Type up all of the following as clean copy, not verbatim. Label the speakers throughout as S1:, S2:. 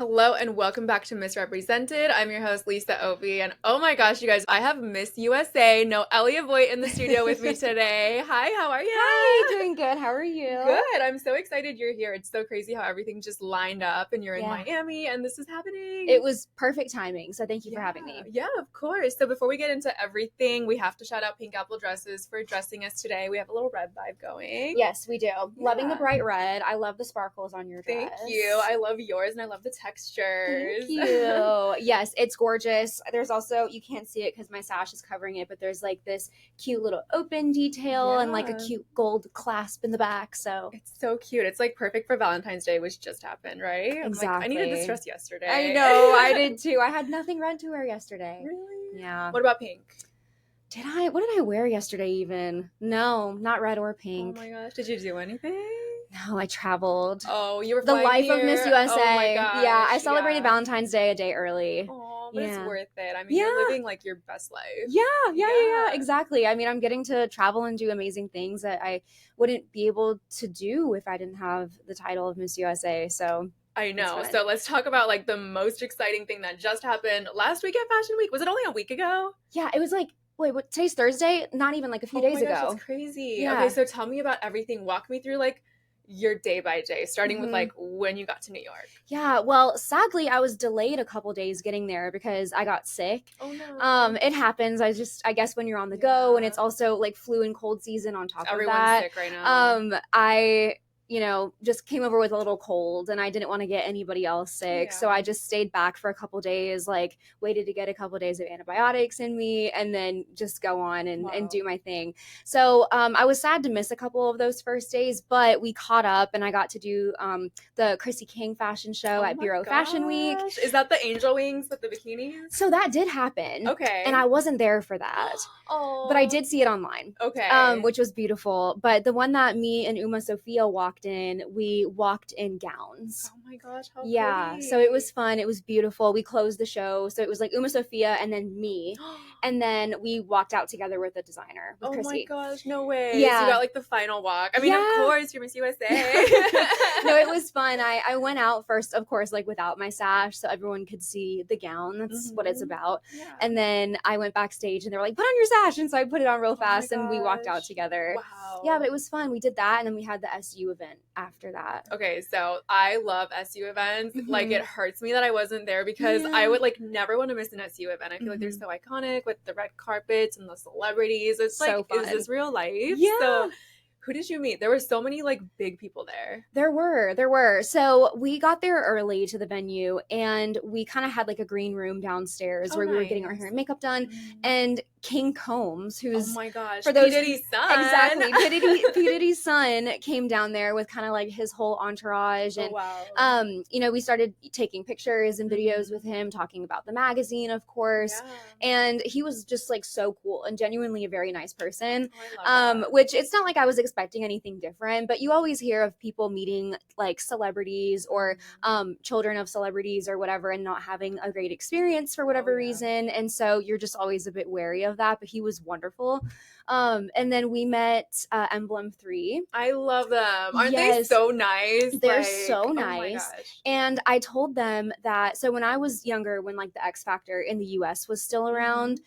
S1: Hello and welcome back to Misrepresented. I'm your host, Lisa Ovi, and oh my gosh, you guys, I have Miss USA, Noelia Voight in the studio with me today. Hi, how are
S2: Hi,
S1: you?
S2: doing good. How are you?
S1: Good. I'm so excited you're here. It's so crazy how everything just lined up and you're in
S2: Yeah.
S1: Miami and this is happening.
S2: It was perfect timing, so thank you for having me.
S1: Yeah, of course. So before we get into everything, we have to shout out PinkApple Dresses for dressing us today. We have a little red vibe going.
S2: Yes, we do. Loving the bright red. I love the sparkles on your dress.
S1: Thank you. I love yours and I love the textures.
S2: Thank you. Yes, it's gorgeous. There's also, you can't see it because my sash is covering it, but there's like this cute little open detail and like a cute gold clasp in the back. So
S1: it's so cute. It's like perfect for Valentine's Day, which just happened, right?
S2: Exactly.
S1: I needed this dress yesterday.
S2: I know. I did too. I had nothing red to wear yesterday.
S1: Really?
S2: Yeah.
S1: What about pink?
S2: What did I wear yesterday even? No, not red or pink.
S1: Oh my gosh. Did you do anything?
S2: No, I traveled.
S1: Oh, you were
S2: the life
S1: here?
S2: of Miss USA.
S1: Oh my gosh.
S2: Yeah, I celebrated Valentine's Day a day early.
S1: Oh, but it's worth it. I mean, you're living like your best life.
S2: Yeah, exactly. I mean, I'm getting to travel and do amazing things that I wouldn't be able to do if I didn't have the title of Miss USA. So
S1: I know. So let's talk about like the most exciting thing that just happened last week at Fashion Week. Was it only a week ago?
S2: Yeah, it was like, wait, what, today's Thursday? Not even like a few days ago.
S1: That's crazy.
S2: Yeah.
S1: Okay, so tell me about everything. Walk me through like your day by day, starting with like when you got to New York.
S2: Yeah, well, sadly, I was delayed a couple days getting there because I got sick.
S1: Oh no.
S2: It happens. I guess when you're on the go, and it's also like flu and cold season on top of that.
S1: Everyone's sick right now.
S2: I just came over with a little cold and I didn't want to get anybody else sick. So I just stayed back for a couple days, like waited to get a couple days of antibiotics in me and then just go on and do my thing. So I was sad to miss a couple of those first days, but we caught up and I got to do the Chrissy King fashion show at Bureau Fashion Week.
S1: Is that the angel wings with the bikinis?
S2: So that did happen.
S1: Okay.
S2: And I wasn't there for that.
S1: Oh.
S2: But I did see it online.
S1: Okay.
S2: Which was beautiful. But the one that me and Uma Sophia walked in, we walked in gowns.
S1: Oh my gosh, how
S2: pretty. So it was fun. It was beautiful. We closed the show. So it was like Uma Sophia and then me. And then we walked out together with a designer, with Chrissy.
S1: Oh my gosh, no way.
S2: Yeah.
S1: So you got like the final walk. I mean, of course, you're Miss USA.
S2: No, it was fun. I went out first, of course, like without my sash so everyone could see the gown. That's what it's about. Yeah. And then I went backstage and they were like, put on your sash. And so I put it on real fast and we walked out together.
S1: Wow.
S2: Yeah, but it was fun. We did that and then we had the SU event after that.
S1: Okay, so I love SU events. Like it hurts me that I wasn't there because I would like never want to miss an SU event. I feel like they're so iconic with the red carpets and the celebrities. It's so like, fun. Is this real life?
S2: Yeah.
S1: So who did you meet? There were so many like big people there.
S2: There were. So we got there early to the venue and we kind of had like a green room downstairs where we were getting our hair and makeup done. And King Combs, who's
S1: oh my gosh,
S2: for those
S1: P. Diddy's son.
S2: Exactly. P. Diddy's son came down there with kind of like his whole entourage. And we started taking pictures and videos with him, talking about the magazine, of course. Yeah. And he was just like so cool and genuinely a very nice person. Which it's not like I was expecting anything different, but you always hear of people meeting like celebrities or children of celebrities or whatever and not having a great experience for whatever reason. And so you're just always a bit wary of that, but he was wonderful. And then we met Emblem 3.
S1: I love them. Aren't they so nice?
S2: They're so nice. And I told them that, so when I was younger, when like the X Factor in the US was still around,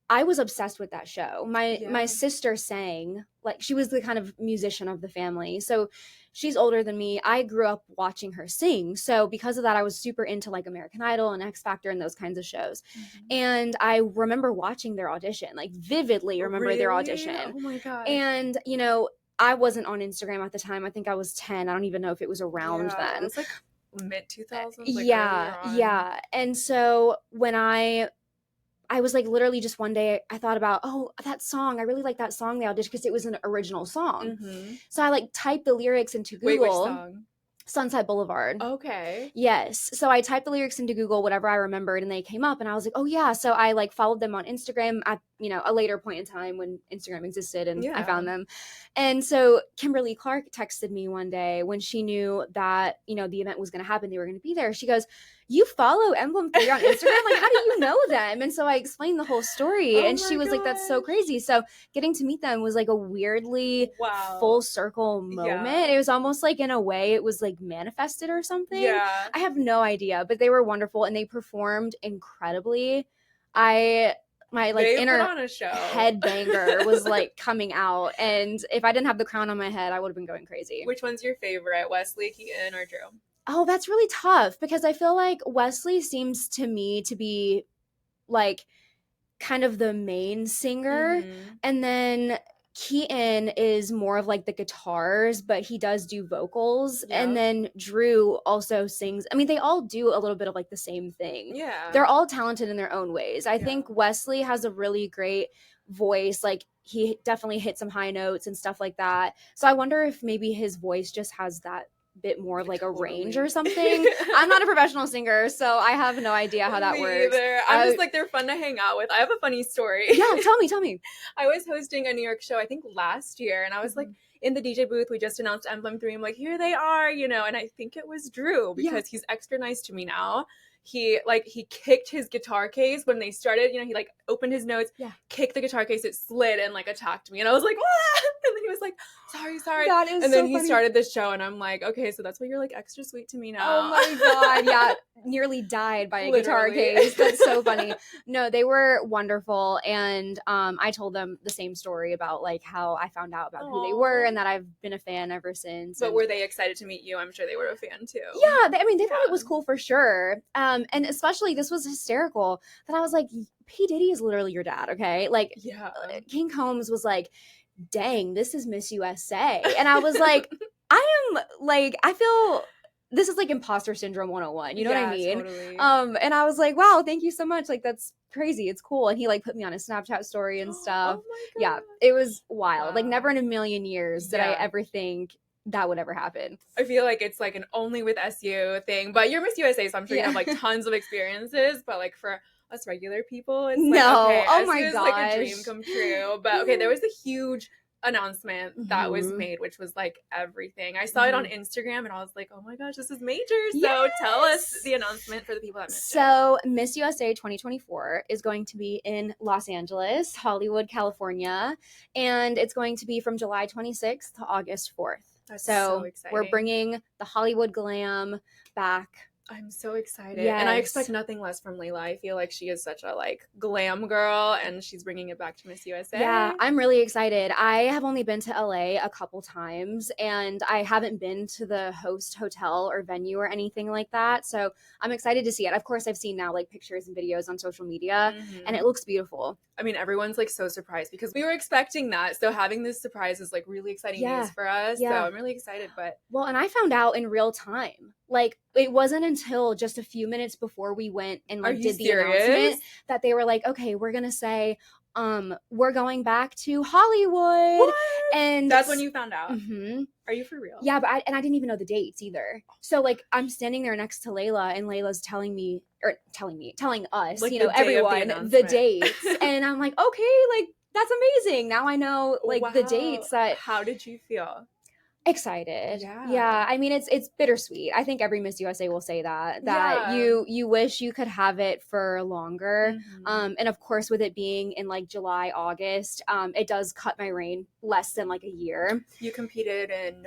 S2: I was obsessed with that show. My sister sang, like she was the kind of musician of the family. So she's older than me. I grew up watching her sing. So because of that, I was super into like American Idol and X Factor and those kinds of shows. And I remember watching their audition, like vividly remember their audition.
S1: Oh my God.
S2: And, I wasn't on Instagram at the time. I think I was 10. I don't even know if it was around then.
S1: It was like mid 2000s.
S2: Yeah. And so when I was like literally just one day I thought about, oh, that song. I really like that song they auditioned because it was an original song. So I like typed the lyrics into Google.
S1: Wait, which song?
S2: Sunset Boulevard.
S1: Okay.
S2: Yes. So I typed the lyrics into Google, whatever I remembered, and they came up and I was like, oh yeah. So I like followed them on Instagram at, a later point in time when Instagram existed and I found them. And so Kimberly Clark texted me one day when she knew that, the event was going to happen. They were going to be there. She goes, you follow Emblem 3 on Instagram? Like, how do you know them? And so I explained the whole story and she was like, that's so crazy. So getting to meet them was like a weirdly full circle moment. It was almost like in a way it was like like manifested or something.
S1: Yeah.
S2: I have no idea, but they were wonderful and they performed incredibly. My like
S1: they
S2: inner
S1: put on a show.
S2: headbanger was like coming out, and if I didn't have the crown on my head, I would have been going crazy.
S1: Which one's your favorite, Wesley, Keaton, or Drew?
S2: Oh, that's really tough because I feel like Wesley seems to me to be like kind of the main singer, and then Keaton is more of like the guitars, but he does do vocals. Yeah. And then Drew also sings. I mean, they all do a little bit of like the same thing.
S1: Yeah.
S2: They're all talented in their own ways. I think Wesley has a really great voice. Like he definitely hit some high notes and stuff like that. So I wonder if maybe his voice just has that bit more of like a range or something. I'm not a professional singer, so I have no idea how that works.
S1: Either. I'm just like, they're fun to hang out with. I have a funny story.
S2: Yeah, tell me.
S1: I was hosting a New York show, I think last year, and I was like in the DJ booth. We just announced Emblem 3. I'm like, here they are, you know, and I think it was Drew because he's extra nice to me now. He kicked his guitar case when they started, you know, he like opened his notes, kicked the guitar case, it slid and like attacked me. And I was like, ah! And then he was like, sorry.
S2: That is
S1: and then
S2: so
S1: he
S2: funny.
S1: started this show and I'm like, okay, so that's why you're like extra sweet to me now.
S2: Oh my God. Yeah. Nearly died by a guitar case. That's so funny. No, they were wonderful. And I told them the same story about like how I found out about who they were and that I've been a fan ever since.
S1: But were they excited to meet you? I'm sure they were a fan too.
S2: Yeah. They thought it was cool for sure. And especially this was hysterical that I was like, P. Diddy is literally your dad. Okay. Like King Combs was like, dang, this is Miss USA. And I was like, I feel this is like imposter syndrome 101. You know what I mean?
S1: Totally.
S2: And I was like, wow, thank you so much. Like, that's crazy. It's cool. And he like put me on a Snapchat story and stuff.
S1: Oh my God.
S2: Yeah, it was wild. Wow. Like never in a million years did I ever think that would ever happen.
S1: I feel like it's like an only with SU thing, but you're Miss USA, so I'm sure you have like tons of experiences, but like for us regular people, it's like, okay,
S2: oh
S1: SU
S2: my
S1: is
S2: gosh,
S1: like a dream come true. But okay, there was a huge announcement that was made, which was like everything. I saw it on Instagram and I was like, oh my gosh, this is major. So tell us the announcement for the people that missed it.
S2: So Miss USA 2024 is going to be in Los Angeles, Hollywood, California, and it's going to be from July 26th to August 4th.
S1: That's so exciting.
S2: We're bringing the Hollywood glam back.
S1: I'm so excited. And I expect nothing less from Layla. I feel like she is such a like glam girl and she's bringing it back to Miss USA.
S2: Yeah, I'm really excited. I have only been to LA a couple times and I haven't been to the host hotel or venue or anything like that. So I'm excited to see it. Of course, I've seen now like pictures and videos on social media and it looks beautiful.
S1: I mean, everyone's like so surprised because we were expecting that. So having this surprise is like really exciting news for us. So I'm really excited. But
S2: well, and I found out in real time. Like it wasn't until just a few minutes before we went and like did the announcement that they were like, okay, we're gonna say we're going back to Hollywood.
S1: What? And that's when you found out. Are you for real?
S2: Yeah, but I didn't even know the dates either. So like I'm standing there next to Layla and Layla's telling us, like, you know, everyone the dates. And I'm like, okay, like that's amazing. Now I know like the dates.
S1: How did you feel?
S2: Excited. Yeah. I mean, it's bittersweet. I think every Miss USA will say that you wish you could have it for longer. And of course, with it being in like July, August, it does cut my reign less than like a year.
S1: You competed in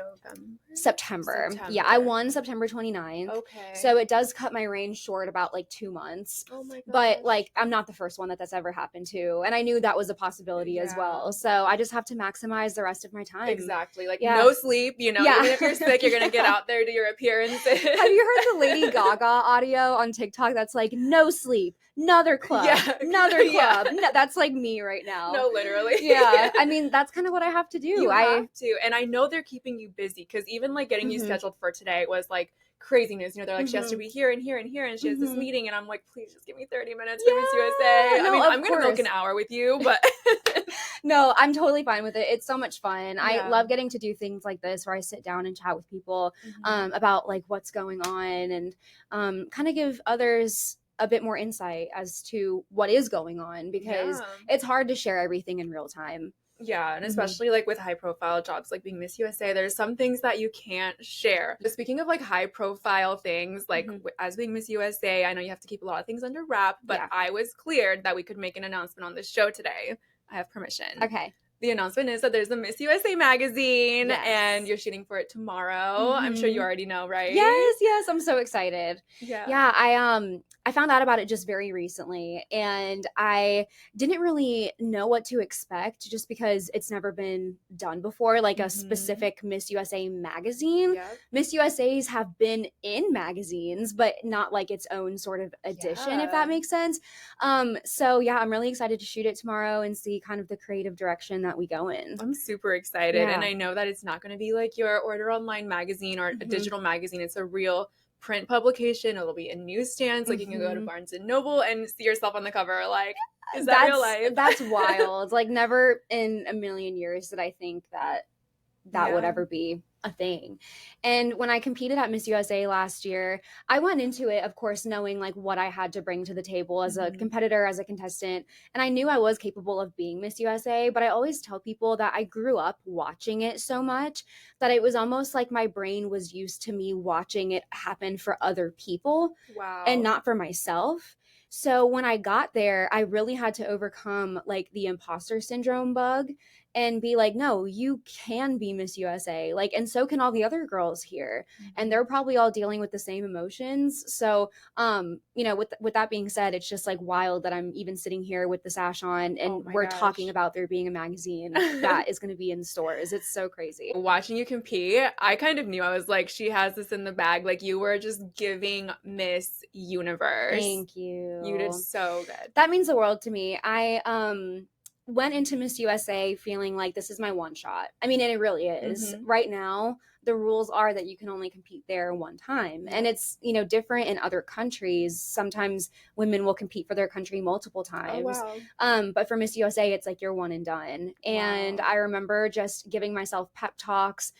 S2: September. Yeah, I won September 29th.
S1: Okay.
S2: So it does cut my reign short about like 2 months.
S1: Oh my gosh.
S2: But like, I'm not the first one that's ever happened to. And I knew that was a possibility as well. So I just have to maximize the rest of my time.
S1: Exactly. Like no sleep, you know, even if you're sick, you're going to get out there, do your appearances.
S2: Have you heard the Lady Gaga audio on TikTok that's like, no sleep, another club, another club? No, that's like me right now.
S1: No, literally.
S2: Yeah. I mean, that's kind of what I have to do.
S1: You have to. And I know they're keeping you busy because even like getting you scheduled for today was like craziness. You know, they're like, she has to be here and here and here and she has this meeting. And I'm like, please just give me 30 minutes for Miss USA.
S2: No,
S1: I mean, I'm going to milk an hour with you, but
S2: no, I'm totally fine with it. It's so much fun. I love getting to do things like this where I sit down and chat with people about like what's going on and kind of give others a bit more insight as to what is going on because it's hard to share everything in real time.
S1: Yeah, and especially like with high profile jobs like being Miss USA, there's some things that you can't share. But speaking of like high profile things, like as being Miss USA, I know you have to keep a lot of things under wrap, but I was cleared that we could make an announcement on this show today. I have permission.
S2: Okay.
S1: the announcement is that there's a Miss USA magazine, and you're shooting for it tomorrow. I'm sure you already know, right?
S2: Yes, I'm so excited.
S1: Yeah,
S2: I found out about it just very recently, and I didn't really know what to expect just because it's never been done before, like a specific Miss USA magazine.
S1: Yep.
S2: Miss USA's have been in magazines, but not like its own sort of edition, if that makes sense. So yeah, I'm really excited to shoot it tomorrow and see kind of the creative direction that we go in.
S1: I'm super excited, and I know that it's not going to be like your order online magazine or a digital magazine. It's a real print publication. It'll be in newsstands. Like you can go to Barnes and Noble and see yourself on the cover. Like, is that real life?
S2: That's wild. Like, never in a million years did I think that would ever be a thing. And when I competed at Miss USA last year, I went into it, of course, knowing like what I had to bring to the table as a competitor, as a contestant. And I knew I was capable of being Miss USA, but I always tell people that I grew up watching it so much that it was almost like my brain was used to me watching it happen for other people and not for myself. So when I got there, I really had to overcome like the imposter syndrome bug and be like, no, you can be Miss USA. Like, and so can all the other girls here. And they're probably all dealing with the same emotions. So, you know, with that being said, it's just like wild that I'm even sitting here with the sash on and we're talking about there being a magazine that is going to be in stores. It's so crazy.
S1: Watching you compete, I kind of knew. I was like, she has this in the bag. Like, you were just giving Miss Universe.
S2: Thank you.
S1: You did so good.
S2: That means the world to me. I went into Miss USA feeling like this is my one shot. I mean, and it really is. Right now, the rules are that you can only compete there one time. And it's, you know, different in other countries. Sometimes women will compete for their country multiple times. But for Miss USA, it's like you're one and done. And I remember just giving myself pep talks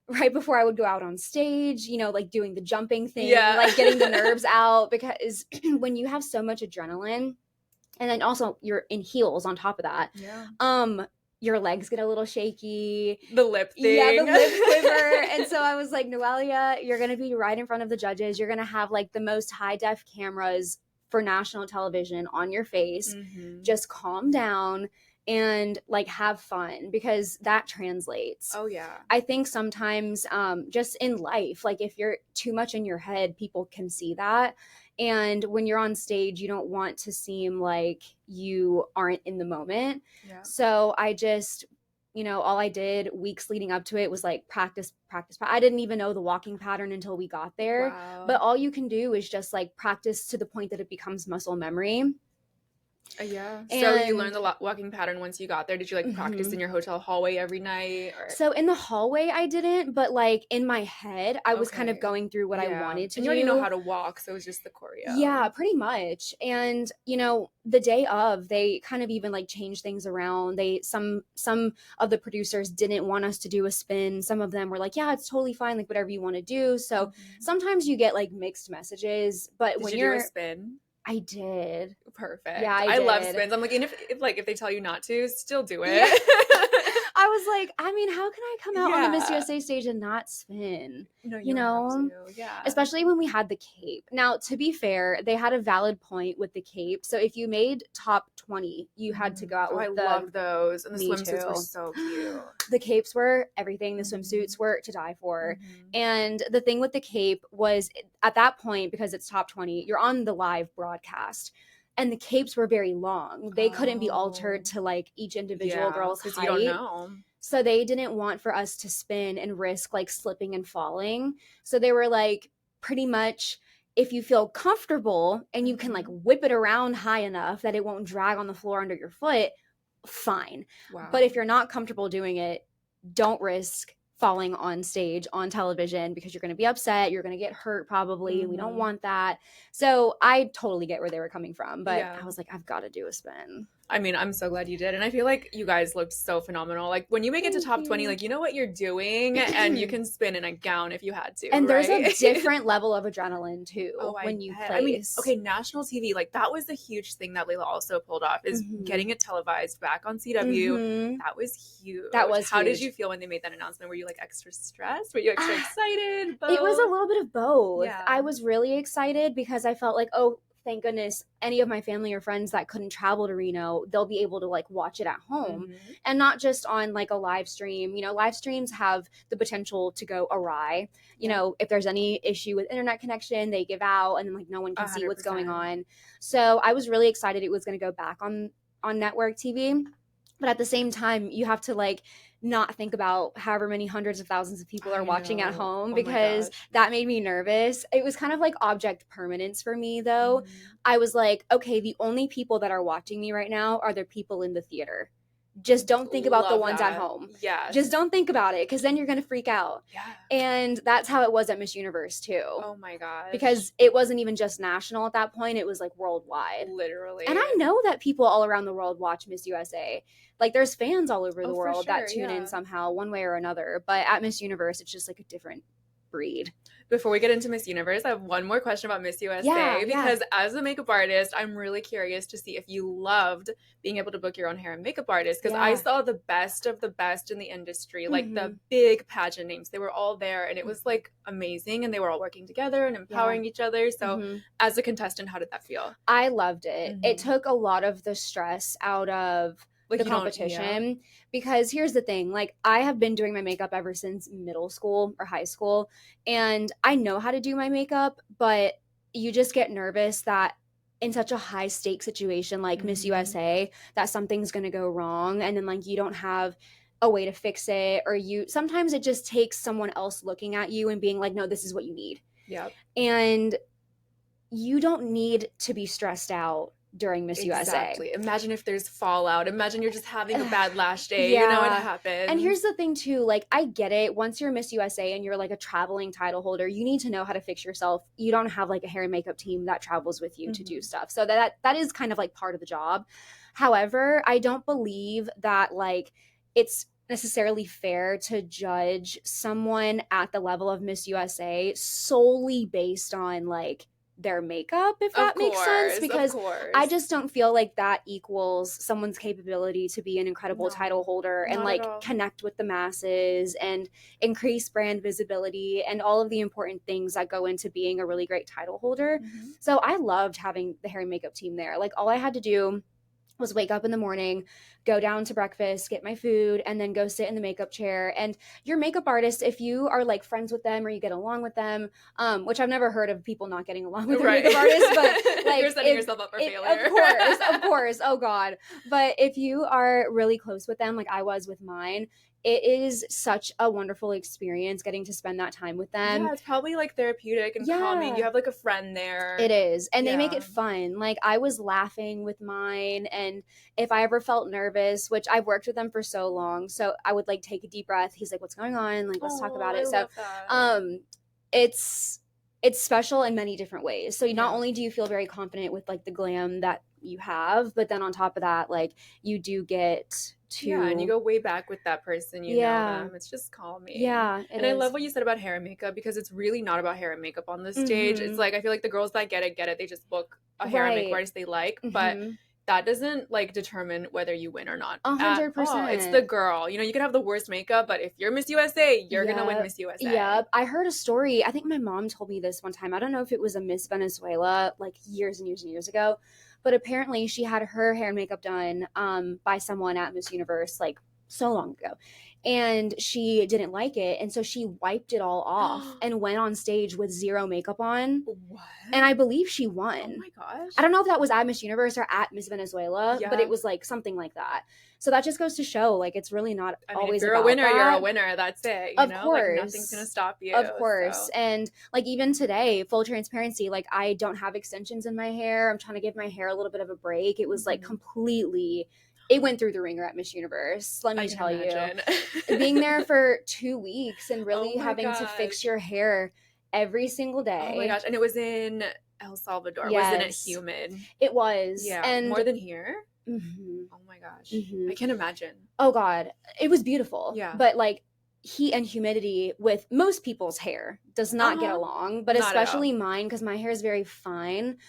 S2: right before I would go out on stage, you know, like doing the jumping thing, like getting the nerves out, because when you have so much adrenaline, and then also you're in heels on top of that. Your legs get a little shaky.
S1: The lip thing.
S2: Yeah, the lip quiver. And so I was like, Noelia, you're going to be right in front of the judges. You're going to have like the most high def cameras for national television on your face. Just calm down and like have fun, because that translates. I think sometimes just in life, like if you're too much in your head, people can see that. And when you're on stage, you don't want to seem like you aren't in the moment. So I just, you know, all I did weeks leading up to it was like practice. I didn't even know the walking pattern until we got there. But all you can do is just like practice to the point that it becomes muscle memory.
S1: So you learned the walking pattern once you got there. Did you like practice in your hotel hallway every night? Or?
S2: So in the hallway I didn't, but like in my head I was kind of going through what I wanted to do.
S1: You already know how to walk, so it was just the choreo.
S2: Yeah, pretty much. And you know, the day of, they kind of even like changed things around. Some of the producers didn't want us to do a spin. Some of them were like, yeah, it's totally fine, like whatever you want to do. So sometimes you get like mixed messages, but
S1: Did
S2: when
S1: you do a spin?
S2: I did.
S1: Perfect.
S2: Yeah,
S1: I love spins. I'm like, and if they tell you not to, still do it.
S2: I was like, I mean, how can I come out on the Miss USA stage and not spin?
S1: No,
S2: you know?
S1: Have to.
S2: Especially when we had the cape. Now, to be fair, they had a valid point with the cape. So if you made top 20, you had to go out with
S1: I love those. And the swimsuits were so cute.
S2: The capes were everything. The swimsuits were to die for. And the thing with the cape was, at that point, because it's top 20, you're on the live broadcast. And the capes were very long. They couldn't be altered to like each individual girl's height.
S1: You don't know.
S2: So they didn't want for us to spin and risk like slipping and falling. So they were like, pretty much, if you feel comfortable and you can like whip it around high enough that it won't drag on the floor under your foot, fine. But if you're not comfortable doing it, don't risk falling on stage on television, because you're going to be upset, you're going to get hurt probably. We don't want that. So I totally get where they were coming from, but I was like, I've got to do a spin.
S1: I mean, I'm so glad you did. And I feel like you guys looked so phenomenal. Like when you make it to top 20, like you know what you're doing, and you can spin in a gown if you had to.
S2: And there's a different level of adrenaline too when you place.
S1: I mean, okay, national TV, like that was the huge thing that Layla also pulled off, is getting it televised back on CW. That was huge. How did you feel when they made that announcement? Were you like extra stressed? Were you extra excited?
S2: Both? It was a little bit of both. I was really excited because I felt like, oh, thank goodness any of my family or friends that couldn't travel to Reno, they'll be able to like watch it at home and not just on like a live stream. You know, live streams have the potential to go awry. You know, if there's any issue with internet connection, they give out and then like no one can 100%. See what's going on. So I was really excited it was going to go back on network TV. But at the same time, you have to like not think about however many hundreds of thousands of people are watching at home because that made me nervous. It was kind of like object permanence for me, though. I was like, okay, the only people that are watching me right now are the people in the theater. Just don't think about the ones at home. Yeah. Just don't think about it because then you're going to freak out. Yeah. And that's how it was at Miss Universe, too.
S1: Oh, my gosh.
S2: Because it wasn't even just national at that point. It was like worldwide.
S1: Literally.
S2: And I know that people all around the world watch Miss USA. Like there's fans all over the world that tune in somehow one way or another. But at Miss Universe, it's just like a different breed.
S1: Before we get into Miss Universe, I have one more question about Miss USA because as a makeup artist, I'm really curious to see if you loved being able to book your own hair and makeup artist because I saw the best of the best in the industry, like the big pageant names. They were all there and it was like amazing and they were all working together and empowering each other. So as a contestant, how did that feel?
S2: I loved it. It took a lot of the stress out of the competition because here's the thing, like I have been doing my makeup ever since middle school or high school and I know how to do my makeup, but you just get nervous that in such a high stake situation like Miss USA that something's going to go wrong and then like you don't have a way to fix it or sometimes it just takes someone else looking at you and being like, no, this is what you need. And you don't need to be stressed out during Miss USA.
S1: Exactly. Imagine if there's fallout. Imagine you're just having a bad lash day. You know what happens.
S2: And here's the thing too, like I get it. Once you're Miss USA and you're like a traveling title holder, you need to know how to fix yourself. You don't have like a hair and makeup team that travels with you to do stuff. So that is kind of like part of the job. However, I don't believe that like it's necessarily fair to judge someone at the level of Miss USA solely based on like their makeup, if that makes sense, because I just don't feel like that equals someone's capability to be an incredible title holder and like connect with the masses and increase brand visibility and all of the important things that go into being a really great title holder. So I loved having the hair and makeup team there. Like all I had to do was wake up in the morning, go down to breakfast, get my food, and then go sit in the makeup chair. And your makeup artist, if you are like friends with them or you get along with them, which I've never heard of people not getting along with their makeup artists, but like
S1: you're setting yourself up for failure.
S2: Of course. Oh God. But if you are really close with them, like I was with mine, it is such a wonderful experience getting to spend that time with them.
S1: Yeah, it's probably like therapeutic and calming. You have like a friend there.
S2: It is. And they make it fun. Like I was laughing with mine. And if I ever felt nervous, which I've worked with them for so long, so I would like take a deep breath. He's like, what's going on? Like, let's talk about it. So it's special in many different ways. So not only do you feel very confident with like the glam that you have, but then on top of that, like you do get to
S1: and you go way back with that person, you know them. It's just calming.
S2: And
S1: I love what you said about hair and makeup because it's really not about hair and makeup on the stage. It's like I feel like the girls that get it, they just book a hair and makeup artist they like, but that doesn't like determine whether you win or not.
S2: 100%.
S1: It's the girl. You know, you can have the worst makeup, but if you're Miss USA, you're gonna win Miss USA.
S2: Yeah. I heard a story. I think my mom told me this one time. I don't know if it was a Miss Venezuela like years and years and years ago, but apparently she had her hair and makeup done by someone at Miss Universe like so long ago. And she didn't like it. And so she wiped it all off and went on stage with zero makeup on.
S1: What?
S2: And I believe she won.
S1: Oh my gosh.
S2: I don't know if that was at Miss Universe or at Miss Venezuela, but it was like something like that. So that just goes to show like it's really not always
S1: if you're
S2: about
S1: a winner,
S2: that.
S1: You're a winner. That's it. You know?
S2: Course.
S1: Like, nothing's going to stop you.
S2: Of course. So. And like even today, full transparency, like I don't have extensions in my hair. I'm trying to give my hair a little bit of a break. It was like completely... It went through the ringer at Miss Universe, let me tell you. Being there for 2 weeks and really having to fix your hair every single day.
S1: Oh my gosh. And it was in El Salvador. Wasn't it humid?
S2: It was.
S1: Yeah. And more than here? Oh my gosh. I can't imagine.
S2: Oh God. It was beautiful.
S1: Yeah.
S2: But like heat and humidity with most people's hair does not get along, but not especially mine because my hair is very fine.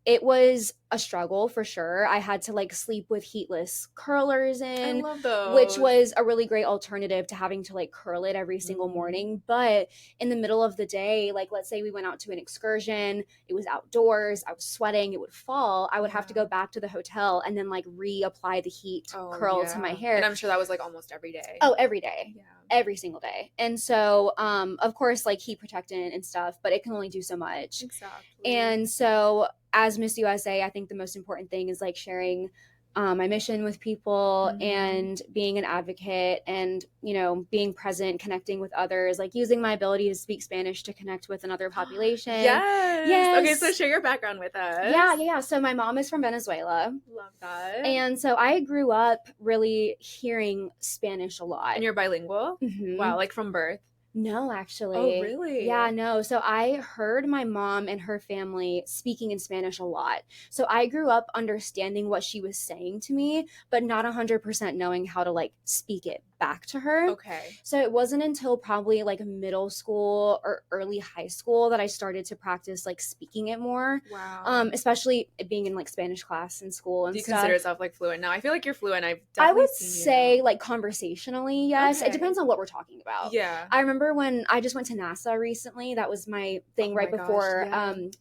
S2: It was a struggle for sure. I had to like sleep with heatless curlers in,
S1: I love those.
S2: which was a really great alternative to having to like curl it every single morning. But in the middle of the day, like let's say we went out to an excursion, it was outdoors, I was sweating, it would fall, I would have to go back to the hotel and then like reapply the heat curl to my hair.
S1: And I'm sure that was like almost every day.
S2: Oh, every day. Yeah. Every single day. And so, of course, like heat protectant and stuff, but it can only do so much.
S1: Exactly.
S2: And so as Miss USA, I think the most important thing is like sharing my mission with people and being an advocate and, you know, being present, connecting with others, like using my ability to speak Spanish to connect with another population.
S1: Yes. Okay, so share your background with us.
S2: Yeah. So my mom is from Venezuela.
S1: Love that.
S2: And so I grew up really hearing Spanish a lot.
S1: And you're bilingual?
S2: Mm-hmm.
S1: Wow, like from birth?
S2: No, actually.
S1: Oh, really?
S2: Yeah, no. So I heard my mom and her family speaking in Spanish a lot. So I grew up understanding what she was saying to me, but not 100% knowing how to like speak it back to her.
S1: Okay.
S2: So it wasn't until probably like middle school or early high school that I started to practice like speaking it more.
S1: Wow.
S2: Especially being in like Spanish class in school and
S1: Do you
S2: stuff.
S1: consider yourself like fluent now? I feel like you're fluent. I've definitely
S2: would
S1: seen
S2: say
S1: you.
S2: like conversationally, yes.
S1: Okay.
S2: It depends on what we're talking about.
S1: Yeah.
S2: I remember when I just went to NASA recently. That was my thing before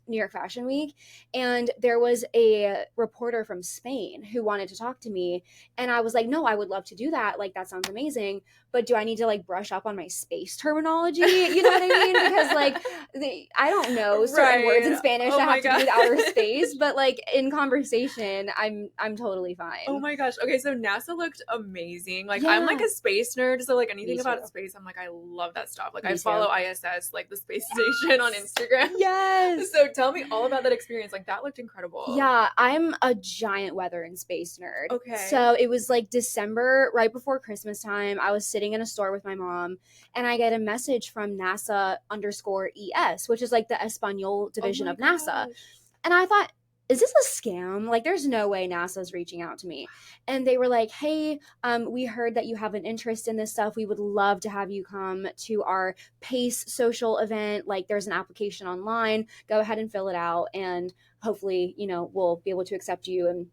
S2: New York Fashion Week. And there was a reporter from Spain who wanted to talk to me. And I was like, no, I would love to do that. Like, that sounds amazing. But do I need to like brush up on my space terminology? You know what I mean? Because like, I don't know certain words in Spanish that have to do with outer space. But like in conversation, I'm totally fine.
S1: Oh my gosh. Okay, so NASA looked amazing. Like I'm like a space nerd. So like anything about space, I'm like, I love that stuff. Like I follow ISS, like the space station on Instagram.
S2: Yes.
S1: So tell me all about that experience. Like that looked incredible.
S2: Yeah, I'm a giant weather and space nerd.
S1: Okay.
S2: So it was like December, right before Christmas time. I was sitting in a store with my mom and I get a message from NASA_ES, which is like the Espanol division of NASA. And I thought, is this a scam? Like, there's no way NASA's reaching out to me. And they were like, hey, we heard that you have an interest in this stuff. We would love to have you come to our PACE social event. Like, there's an application online. Go ahead and fill it out. And hopefully, you know, we'll be able to accept you and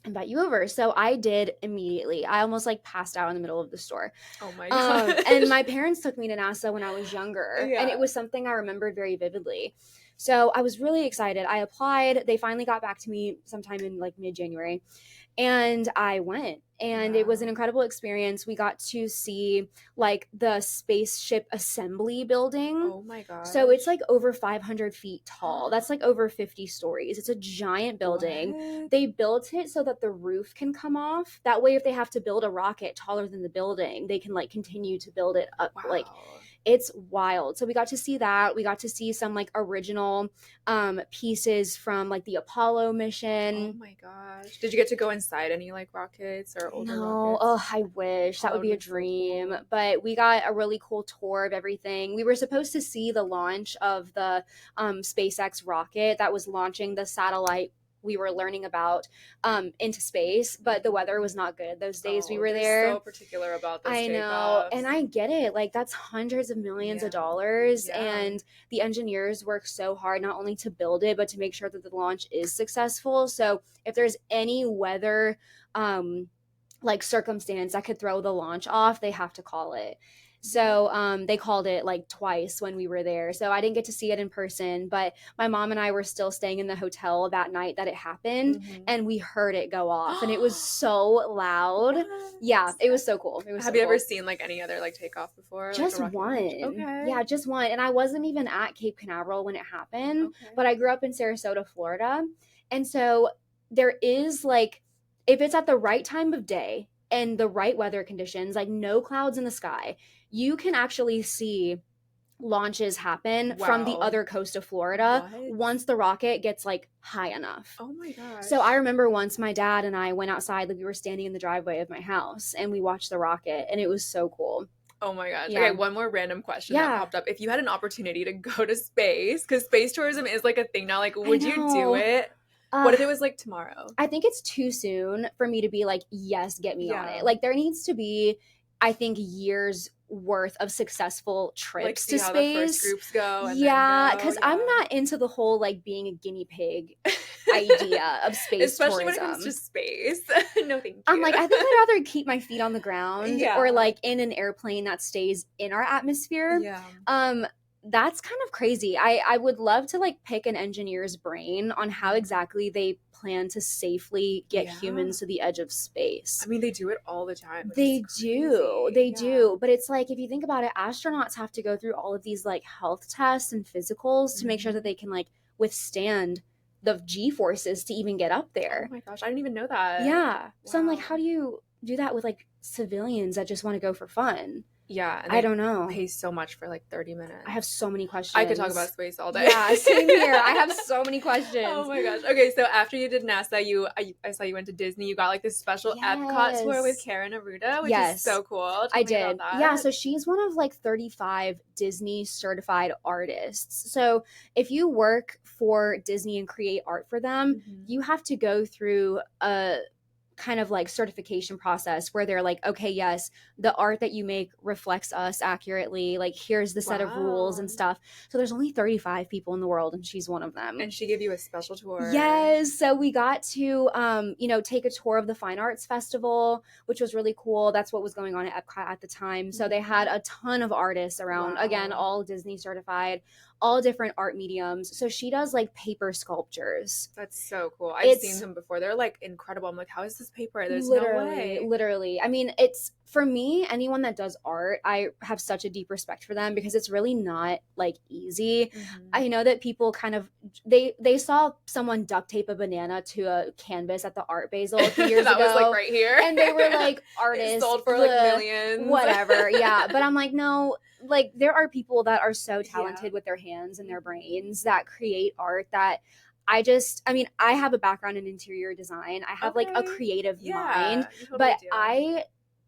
S2: invite you over. So I did immediately. I almost like passed out in the middle of the store.
S1: Oh my god.
S2: And my parents took me to NASA when I was younger. And it was something I remembered very vividly. So I was really excited. I applied. They finally got back to me sometime in like mid-January. And I went. And it was an incredible experience. We got to see like the spaceship assembly building.
S1: Oh my god.
S2: So it's like over 500 feet tall. That's like over 50 stories. It's a giant building.
S1: What?
S2: They built it so that the roof can come off. That way, if they have to build a rocket taller than the building, they can like continue to build it up.
S1: Wow.
S2: Like, it's wild. So we got to see that. We got to see some like original pieces from like the Apollo mission.
S1: Oh my gosh. Did you get to go inside any like rockets or older rockets?
S2: Oh, I wish. That would be a dream. So cool. But we got a really cool tour of everything. We were supposed to see the launch of the SpaceX rocket that was launching the satellite we were learning about into space, but the weather was not good those days we were there.
S1: So particular about this.
S2: I know, and I get it. Like, that's hundreds of millions of dollars, and the engineers work so hard not only to build it, but to make sure that the launch is successful. So if there's any weather like circumstance that could throw the launch off, they have to call it. So they called it like twice when we were there. So I didn't get to see it in person, but my mom and I were still staying in the hotel that night that it happened, and we heard it go off, and it was so loud. What? Yeah, it was so cool.
S1: Have you ever seen like any other like takeoff before?
S2: Just
S1: like
S2: one.
S1: Okay.
S2: Yeah, just one. And I wasn't even at Cape Canaveral when it happened, but I grew up in Sarasota, Florida. And so there is like, if it's at the right time of day and the right weather conditions, like no clouds in the sky, you can actually see launches happen from the other coast of Florida once the rocket gets like high enough.
S1: Oh my gosh.
S2: So I remember once my dad and I went outside, like we were standing in the driveway of my house and we watched the rocket, and it was so cool.
S1: Oh my gosh. Yeah. Okay, one more random question that popped up. If you had an opportunity to go to space, because space tourism is like a thing now, like would you do it? What if it was like tomorrow?
S2: I think it's too soon for me to be like, yes, get me on it. Like there needs to be, I think, years worth of successful trips to space.
S1: The first groups go.
S2: Yeah, because I'm not into the whole like being a guinea pig idea of space
S1: especially
S2: tourism.
S1: when it comes to space. No, thank you.
S2: I'm like, I think I'd rather keep my feet on the ground or like in an airplane that stays in our atmosphere. That's kind of crazy. I would love to like pick an engineer's brain on how exactly they plan to safely get humans to the edge of space.
S1: I mean, they do it all the time.
S2: They do. But it's like, if you think about it, astronauts have to go through all of these like health tests and physicals to make sure that they can like withstand the G-forces to even get up there.
S1: Oh my gosh, I didn't even know that.
S2: Yeah. Wow. So I'm like, how do you do that with like civilians that just want to go for fun?
S1: Yeah.
S2: I don't know.
S1: Pay so much for like 30 minutes.
S2: I have so many questions.
S1: I could talk about space all day.
S2: Yeah, same here. I have so many questions.
S1: Oh my gosh. Okay, so after you did NASA, I saw you went to Disney. You got like this special Epcot tour with Karen Aruda, which is so cool.
S2: I did. Yeah, so she's one of like 35 Disney certified artists. So if you work for Disney and create art for them, you have to go through a kind of like certification process where they're like, okay, yes, the art that you make reflects us accurately. Like, here's the set of rules and stuff. So there's only 35 people in the world, and she's one of them.
S1: And she gave you a special tour.
S2: Yes. So we got to, take a tour of the Fine Arts Festival, which was really cool. That's what was going on at Epcot at the time. So they had a ton of artists around, again, all Disney certified, all different art mediums. So she does like paper sculptures.
S1: That's so cool. I've seen them before. They're like incredible. I'm like, how is this paper? There's no way.
S2: Literally. I mean, it's, for me, anyone that does art, I have such a deep respect for them because it's really not like easy. I know that people kind of, they saw someone duct tape a banana to a canvas at the Art Basel a few years ago.
S1: That was like right here.
S2: And they were like, artists.
S1: Sold for like millions.
S2: Whatever. Yeah. But I'm like, no, like there are people that are so talented with their hands and their brains that create art that I have a background in interior design. I have like a creative mind, but I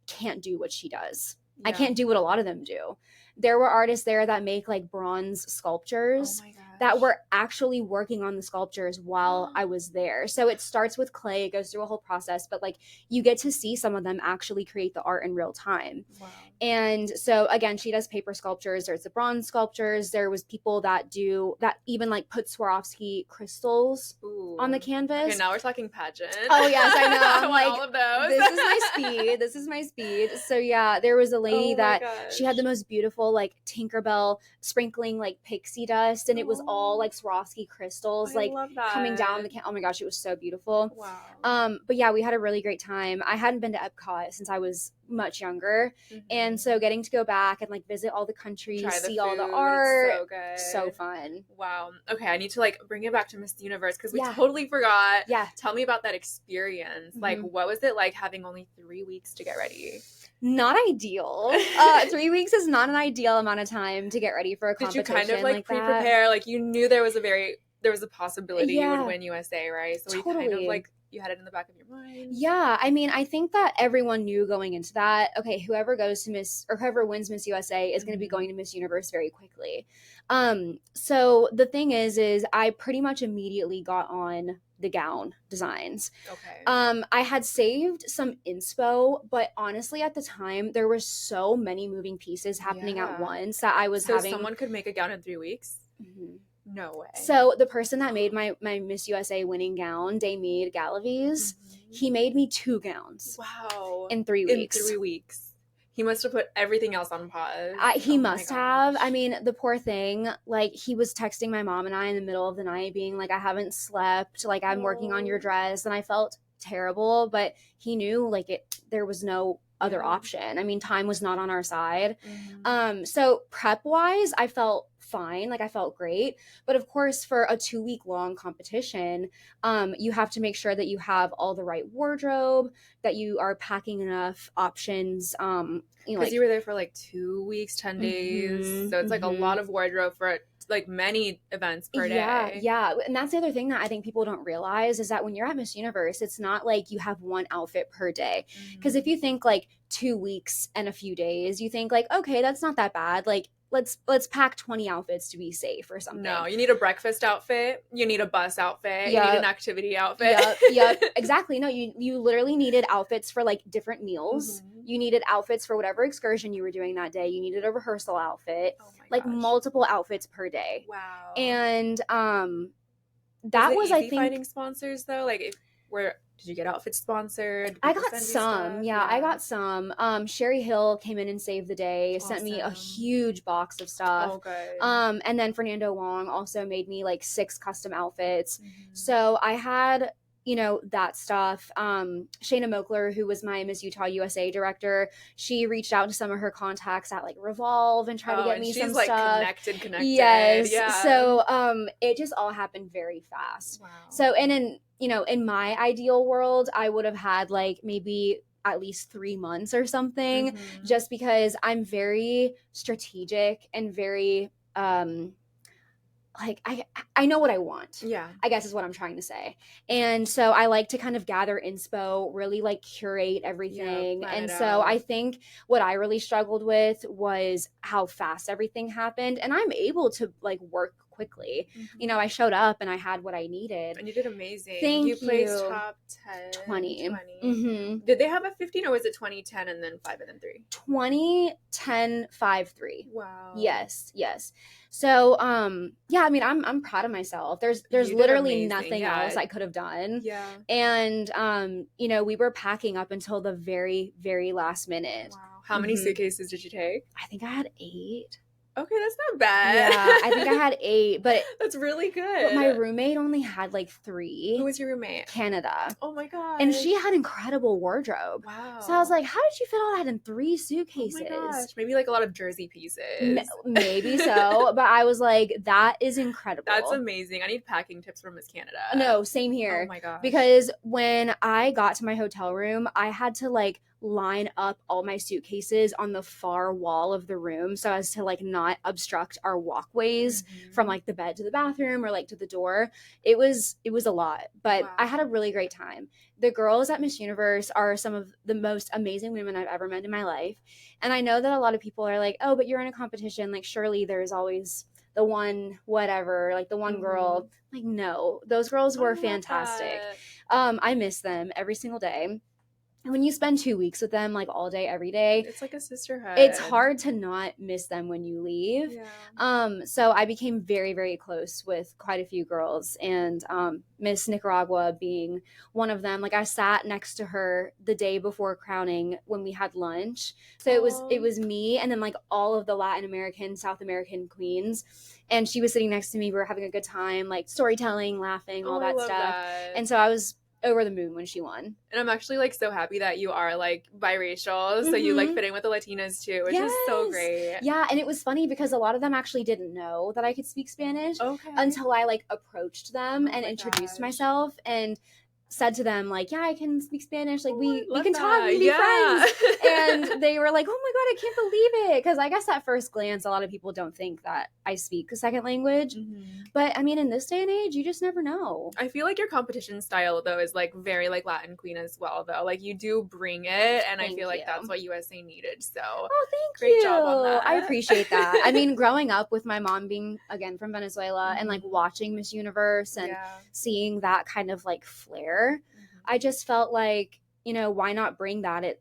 S2: can't do what she does. I can't do what a lot of them do. There were artists there that make like bronze sculptures that were actually working on the sculptures while I was there. So it starts with clay, it goes through a whole process, but like you get to see some of them actually create the art in real time. Wow. And so again, she does paper sculptures, there's the bronze sculptures, there was people that even like put Swarovski crystals on the canvas.
S1: Okay, now we're talking pageant.
S2: Oh yes, I know. I'm like,
S1: all of those.
S2: This is my speed. So yeah, there was a lady she had the most beautiful like Tinkerbell sprinkling like pixie dust, and it was all like Swarovski crystals like coming down the oh my gosh, it was so beautiful. Wow. But yeah, we had a really great time. I hadn't been to Epcot since I was much younger, and so getting to go back and like visit all the countries, see all the art,
S1: so good,
S2: so fun.
S1: Wow. Okay, I need to like bring it back to Miss Universe because we totally forgot. Tell me about that experience. Like, what was it like having only 3 weeks to get ready?
S2: Not ideal. 3 weeks is not an ideal amount of time to get ready for a competition.
S1: Did you kind of like pre-prepare? Like, you knew there was a possibility you would win USA, right? So you kind of like, you had it in the back of your mind.
S2: Yeah, I mean, I think that everyone knew going into that, okay, whoever goes to whoever wins Miss USA is going to be going to Miss Universe very quickly. So the thing is I pretty much immediately got on the gown designs. Okay. I had saved some inspo, but honestly at the time there were so many moving pieces happening at once that I was having.
S1: Someone could make a gown in 3 weeks? No way.
S2: So the person that made my Miss USA winning gown, Damid Galaviz, he made me 2 gowns.
S1: Wow.
S2: In 3 weeks.
S1: In 3 weeks. He must have put everything else on pause.
S2: He must have. I mean, the poor thing, like, he was texting my mom and I in the middle of the night being like, I haven't slept, like, I'm working on your dress. And I felt terrible, but he knew, like, there was no other option. I mean, time was not on our side. So prep-wise, I felt fine. Like, I felt great. But of course, for a 2-week-long competition, you have to make sure that you have all the right wardrobe, that you are packing enough options.
S1: Because you were there for like 2 weeks, 10 days. So it's like a lot of wardrobe for like many events per day.
S2: Yeah. And that's the other thing that I think people don't realize is that when you're at Miss Universe, it's not like you have one outfit per day. Because if you think like 2 weeks and a few days, you think like, okay, that's not that bad. Like, let's pack 20 outfits to be safe or something.
S1: No, you need a breakfast outfit. You need a bus outfit. You need an activity outfit.
S2: Yep, exactly. No, you literally needed outfits for like different meals. You needed outfits for whatever excursion you were doing that day. You needed a rehearsal outfit. Oh my gosh. Multiple outfits per day.
S1: Wow.
S2: And that was I think
S1: finding sponsors though. Like, did you get outfits sponsored?
S2: I got some. Yeah, I got some. Sherry Hill came in and saved the day, sent me a huge box of stuff.
S1: Oh, good.
S2: And then Fernando Wong also made me like 6 custom outfits. So I had, you know, that stuff. Shayna Mokler, who was my Miss Utah USA director, she reached out to some of her contacts at like Revolve and tried to get me some
S1: like
S2: stuff.
S1: Connected.
S2: Yes.
S1: Yeah.
S2: So it just all happened very fast.
S1: Wow.
S2: So in my ideal world, I would have had like maybe at least 3 months or something, just because I'm very strategic and very like I know what I want.
S1: Yeah.
S2: I guess is what I'm trying to say. And so I like to kind of gather inspo, really like curate everything. And so I think what I really struggled with was how fast everything happened. And I'm able to like work quickly. You know, I showed up and I had what I needed.
S1: And you did amazing.
S2: Thank you.
S1: Placed top 10.
S2: 20.
S1: Did they have a 15 or was it 20, 10, and then 5 and then 3?
S2: 20, 10, 5, 3.
S1: Wow.
S2: Yes. So, yeah, I mean, I'm proud of myself. There's literally nothing else I could have done.
S1: Yeah.
S2: And, you know, we were packing up until the very, very last minute.
S1: Wow. How many suitcases did you take?
S2: I think I had 8.
S1: Okay, that's not bad.
S2: Yeah, I think I had 8, but
S1: that's really good.
S2: But my roommate only had like 3.
S1: Who was your roommate?
S2: Canada.
S1: Oh my god.
S2: And she had incredible wardrobe.
S1: Wow.
S2: So I was like, how did you fit all that in 3 suitcases?
S1: Oh my gosh. Maybe like a lot of jersey pieces.
S2: Maybe so. But I was like, that is incredible.
S1: That's amazing. I need packing tips from Miss Canada.
S2: No, same here.
S1: Oh my gosh.
S2: Because when I got to my hotel room, I had to like line up all my suitcases on the far wall of the room so as to like not obstruct our walkways from like the bed to the bathroom or like to the door. It was a lot, but I had a really great time. The girls at Miss Universe are some of the most amazing women I've ever met in my life. And I know that a lot of people are like, oh, but you're in a competition, like surely there's always the one whatever, like the one girl. Like, no, those girls were fantastic. I miss them every single day. And when you spend 2 weeks with them, like all day, every day,
S1: it's like a sisterhood.
S2: It's hard to not miss them when you leave. Yeah. So I became very, very close with quite a few girls, and Miss Nicaragua being one of them. Like I sat next to her the day before crowning when we had lunch. So it was me and then like all of the Latin American, South American queens. And she was sitting next to me. We were having a good time, like storytelling, laughing, all that stuff. And so I was over the moon when she won.
S1: And I'm actually like so happy that you are like biracial, so you like fit in with the Latinas too, which is so great.
S2: Yeah, and it was funny because a lot of them actually didn't know that I could speak Spanish until I like approached them and introduced myself and said to them like, yeah, I can speak Spanish, like we can talk, we can be friends. And they were like, oh my god, I can't believe it, because I guess at first glance a lot of people don't think that I speak a second language, but I mean in this day and age you just never know.
S1: I feel like your competition style though is like very like Latin queen as well though, like you do bring it, and I feel like that's what USA needed, so
S2: great
S1: job on that.
S2: I appreciate that. I mean, growing up with my mom being again from Venezuela and like watching Miss Universe and seeing that kind of like flair, I just felt like, you know, why not bring that?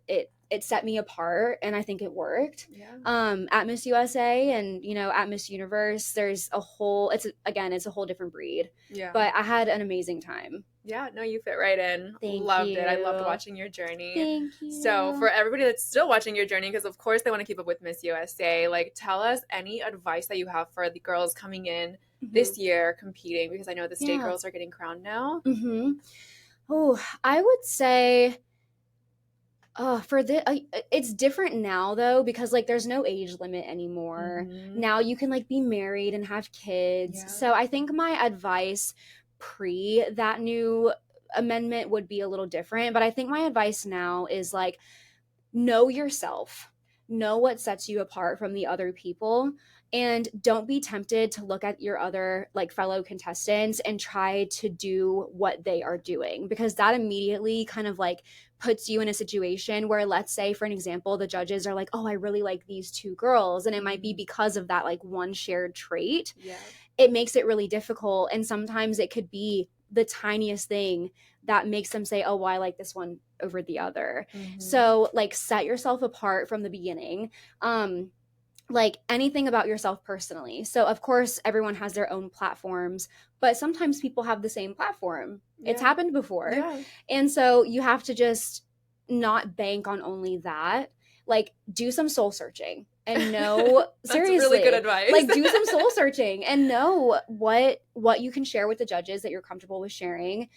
S2: It set me apart, and I think it worked. At Miss USA and, you know, at Miss Universe, there's a whole, it's a whole different breed. But I had an amazing time.
S1: Yeah, no, you fit right in. Loved it. I loved watching your journey.
S2: Thank you.
S1: So for everybody that's still watching your journey, because of course they want to keep up with Miss USA, like tell us any advice that you have for the girls coming in this year competing, because I know the state girls are getting crowned now.
S2: Oh, I would say for this, it's different now though, because like there's no age limit anymore. Now you can like be married and have kids. So I think my advice pre that new amendment would be a little different, but I think my advice now is like, know yourself, know what sets you apart from the other people, and don't be tempted to look at your other like fellow contestants and try to do what they are doing, because that immediately kind of like puts you in a situation where, let's say for an example, the judges are like, oh, I really like these 2 girls, and it might be because of that like one shared trait. It makes it really difficult, and sometimes it could be the tiniest thing that makes them say, oh, well, I like this one over the other. So like set yourself apart from the beginning. like anything about yourself personally. So of course everyone has their own platforms, but sometimes people have the same platform. Yeah. It's happened before. Yeah. And so you have to just not bank on only that. Like, do some soul searching and know seriously,
S1: really good advice.
S2: Like, do some soul searching and know what you can share with the judges that you're comfortable with sharing.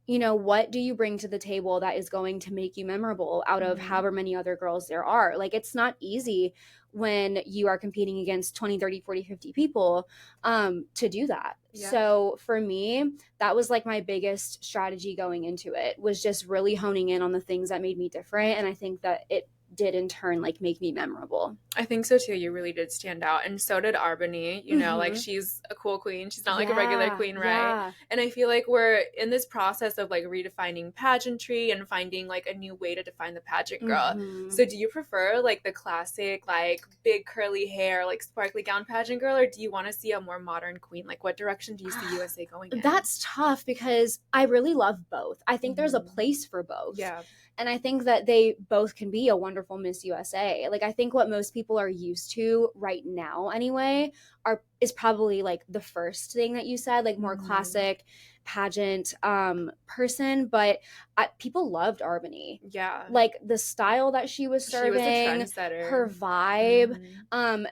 S2: You know, what do you bring to the table that is going to make you memorable out of however many other girls there are? Like, it's not easy when you are competing against 20, 30, 40, 50 people to do that. Yeah. So for me, that was like my biggest strategy going into it, was just really honing in on the things that made me different. And I think that it did in turn like make me memorable.
S1: I think so too. You really did stand out. And so did Arbany. You know, like she's a cool queen. She's not like a regular queen, right? Yeah. And I feel like we're in this process of like redefining pageantry and finding like a new way to define the pageant girl. So do you prefer like the classic, like big curly hair, like sparkly gown pageant girl, or do you want to see a more modern queen? Like what direction do you see USA going in?
S2: That's tough because I really love both. I think there's a place for both. Yeah. And I think that they both can be a wonderful Miss USA. Like, I think what most people are used to right now anyway is probably like the first thing that you said, like more classic pageant person. But people loved Arbany. Yeah. Like the style that she was serving, she was a trendsetter. Her vibe.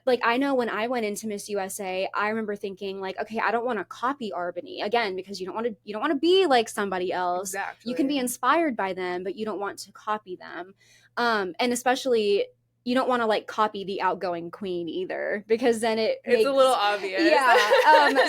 S2: Like I know when I went into Miss USA, I remember thinking like, okay, I don't want to copy Arbany again, because you don't want to be like somebody else. Exactly. You can be inspired by them, but you don't want to copy them. And especially you don't want to like copy the outgoing queen either, because then it's
S1: a little obvious.
S2: Yeah.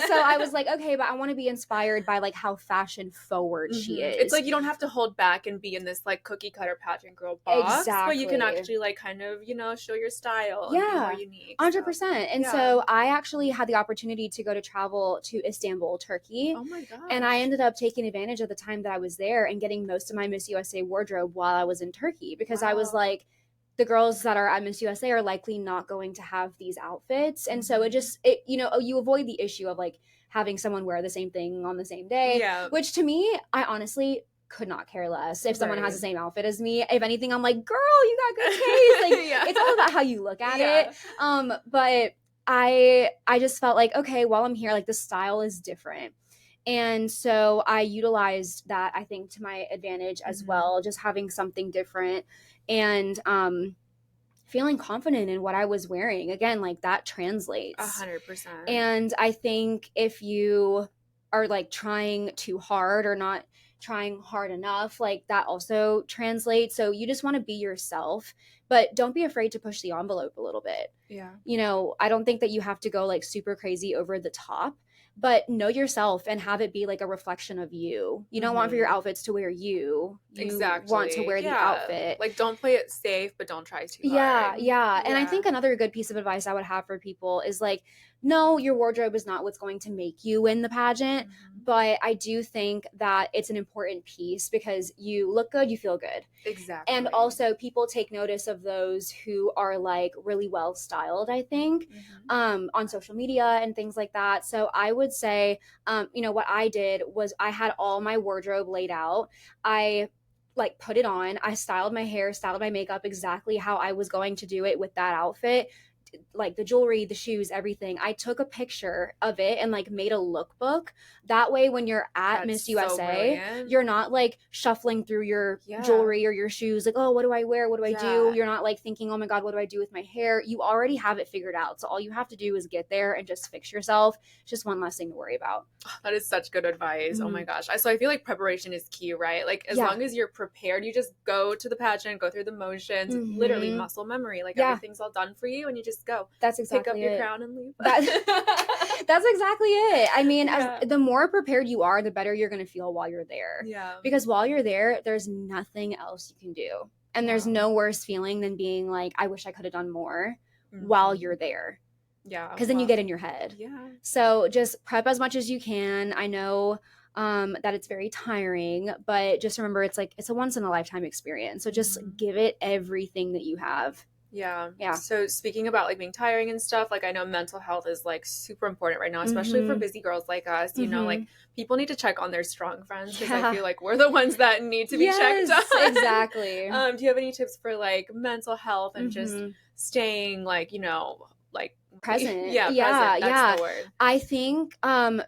S2: So I was like, okay, but I want to be inspired by like how fashion forward she is.
S1: It's like you don't have to hold back and be in this like cookie cutter pageant girl box. Exactly. But you can actually like kind of, you know, show your style. Yeah. And be more unique.
S2: 100%. And so I actually had the opportunity to go to travel to Istanbul, Turkey.
S1: Oh my gosh.
S2: And I ended up taking advantage of the time that I was there and getting most of my Miss USA wardrobe while I was in Turkey, because I was like, the girls that are at Miss USA are likely not going to have these outfits. And so it you know, you avoid the issue of like having someone wear the same thing on the same day, which to me, I honestly could not care less if someone has the same outfit as me. If anything, I'm like, girl, you got good taste. Like it's all about how you look at it. But I just felt like, okay, while I'm here, like the style is different. And so I utilized that, I think, to my advantage as well, just having something different and feeling confident in what I was wearing. Again, like that translates
S1: 100%.
S2: And I think if you are like trying too hard or not trying hard enough, like that also translates. So you just want to be yourself, but don't be afraid to push the envelope a little bit. Yeah. You know, I don't think that you have to go like super crazy over the top, but know yourself and have it be like a reflection of you. You don't want for your outfits to wear you. You want to wear the outfit.
S1: Like don't play it safe, but don't try too hard.
S2: Yeah. And I think another good piece of advice I would have for people is like, no, your wardrobe is not what's going to make you win the pageant, but I do think that it's an important piece because you look good, you feel good.
S1: Exactly.
S2: And also people take notice of those who are like really well styled, I think, on social media and things like that. So I would say, you know, what I did was I had all my wardrobe laid out. I like put it on. I styled my hair, styled my makeup exactly how I was going to do it with that outfit. Like the jewelry, the shoes, everything. I took a picture of it and like made a lookbook. That way when you're at Miss USA, you're not like shuffling through your jewelry or your shoes like, oh, what do I wear? What do I do? You're not like thinking, oh my God, what do I do with my hair? You already have it figured out. So all you have to do is get there and just fix yourself. It's just one less thing to worry about.
S1: That is such good advice. Oh my gosh. So I feel like preparation is key, right? Like as long as you're prepared, you just go to the pageant, go through the motions, literally muscle memory. Like everything's all done for you and you just go.
S2: That's exactly
S1: pick up your crown and leave.
S2: That's exactly it. I mean, the more prepared you are, the better you're going to feel while you're there. Yeah. Because while you're there, there's nothing else you can do. And there's no worse feeling than being like, I wish I could have done more while you're there. Yeah. Because then you get in your head. Yeah. So just prep as much as you can. I know that it's very tiring, but just remember it's a once in a lifetime experience. So just give it everything that you have.
S1: Yeah. So speaking about like being tiring and stuff, like I know mental health is like super important right now, especially for busy girls like us. You know, like people need to check on their strong friends because I feel like we're the ones that need to be checked on.
S2: Exactly.
S1: Do you have any tips for like mental health and just staying like, like
S2: present.
S1: Yeah, present. That's the word.
S2: I think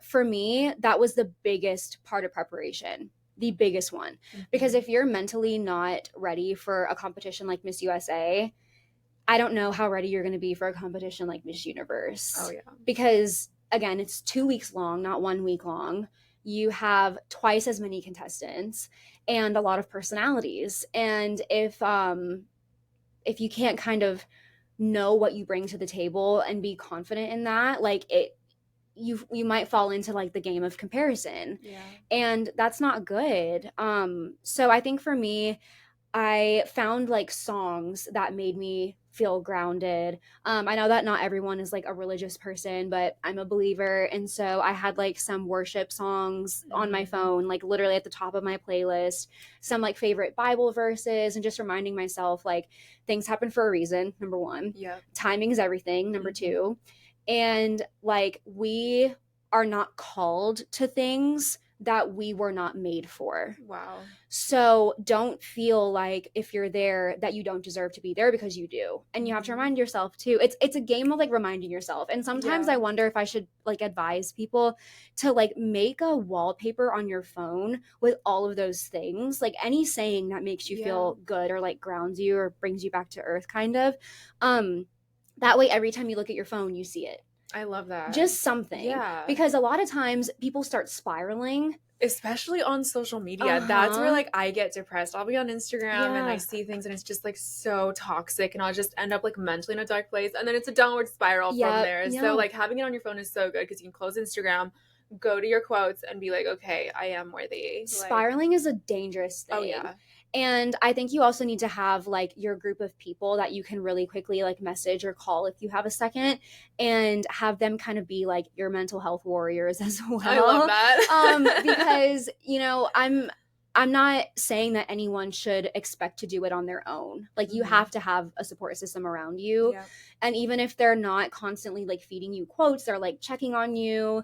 S2: for me, that was the biggest part of preparation. The biggest one. Because if you're mentally not ready for a competition like Miss USA, I don't know how ready you're going to be for a competition like Miss Universe.
S1: Oh, yeah.
S2: Because, again, it's 2 weeks long, not 1 week long. You have twice as many contestants and a lot of personalities. And if you can't kind of know what you bring to the table and be confident in that, like you might fall into like the game of comparison.
S1: Yeah.
S2: And that's not good. So I think for me, I found like songs that made me feel grounded. I know that not everyone is like a religious person, but I'm a believer. And so I had like some worship songs on my phone, like literally at the top of my playlist, some like favorite Bible verses, and just reminding myself like things happen for a reason. Number one, timing is everything. Number two, and like we are not called to things that we were not made for.
S1: Wow.
S2: So don't feel like if you're there that you don't deserve to be there, because you do. And you have to remind yourself too. It's a game of like reminding yourself. And sometimes I wonder if I should like advise people to like make a wallpaper on your phone with all of those things, like any saying that makes you feel good or like grounds you or brings you back to earth kind of. That way every time you look at your phone, you see it.
S1: I love that.
S2: Just something. Yeah. Because a lot of times people start spiraling.
S1: Especially on social media. That's where like I get depressed. I'll be on Instagram and I see things and it's just like so toxic, and I'll just end up like mentally in a dark place, and then it's a downward spiral from there. So like having it on your phone is so good because you can close Instagram, go to your quotes and be like, okay, I am worthy.
S2: Spiraling is a dangerous thing. Oh yeah. And I think you also need to have like your group of people that you can really quickly like message or call if you have a second, and have them kind of be like your mental health warriors as well.
S1: I love that.
S2: Because, I'm not saying that anyone should expect to do it on their own. Like you have to have a support system around you. Yeah. And even if they're not constantly like feeding you quotes, they're like checking on you,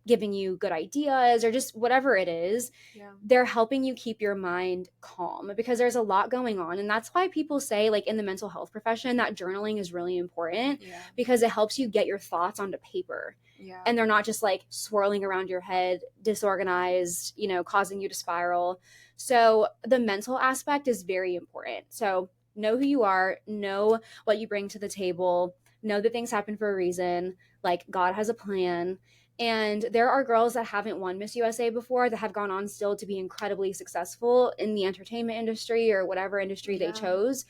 S2: giving you good ideas or just whatever it is, they're helping you keep your mind calm, because there's a lot going on. And that's why people say like in the mental health profession that journaling is really important, because it helps you get your thoughts onto paper. Yeah. And they're not just like swirling around your head, disorganized, causing you to spiral. So the mental aspect is very important. So know who you are, know what you bring to the table, know that things happen for a reason, like God has a plan. And there are girls that haven't won Miss USA before that have gone on still to be incredibly successful in the entertainment industry or whatever industry they chose.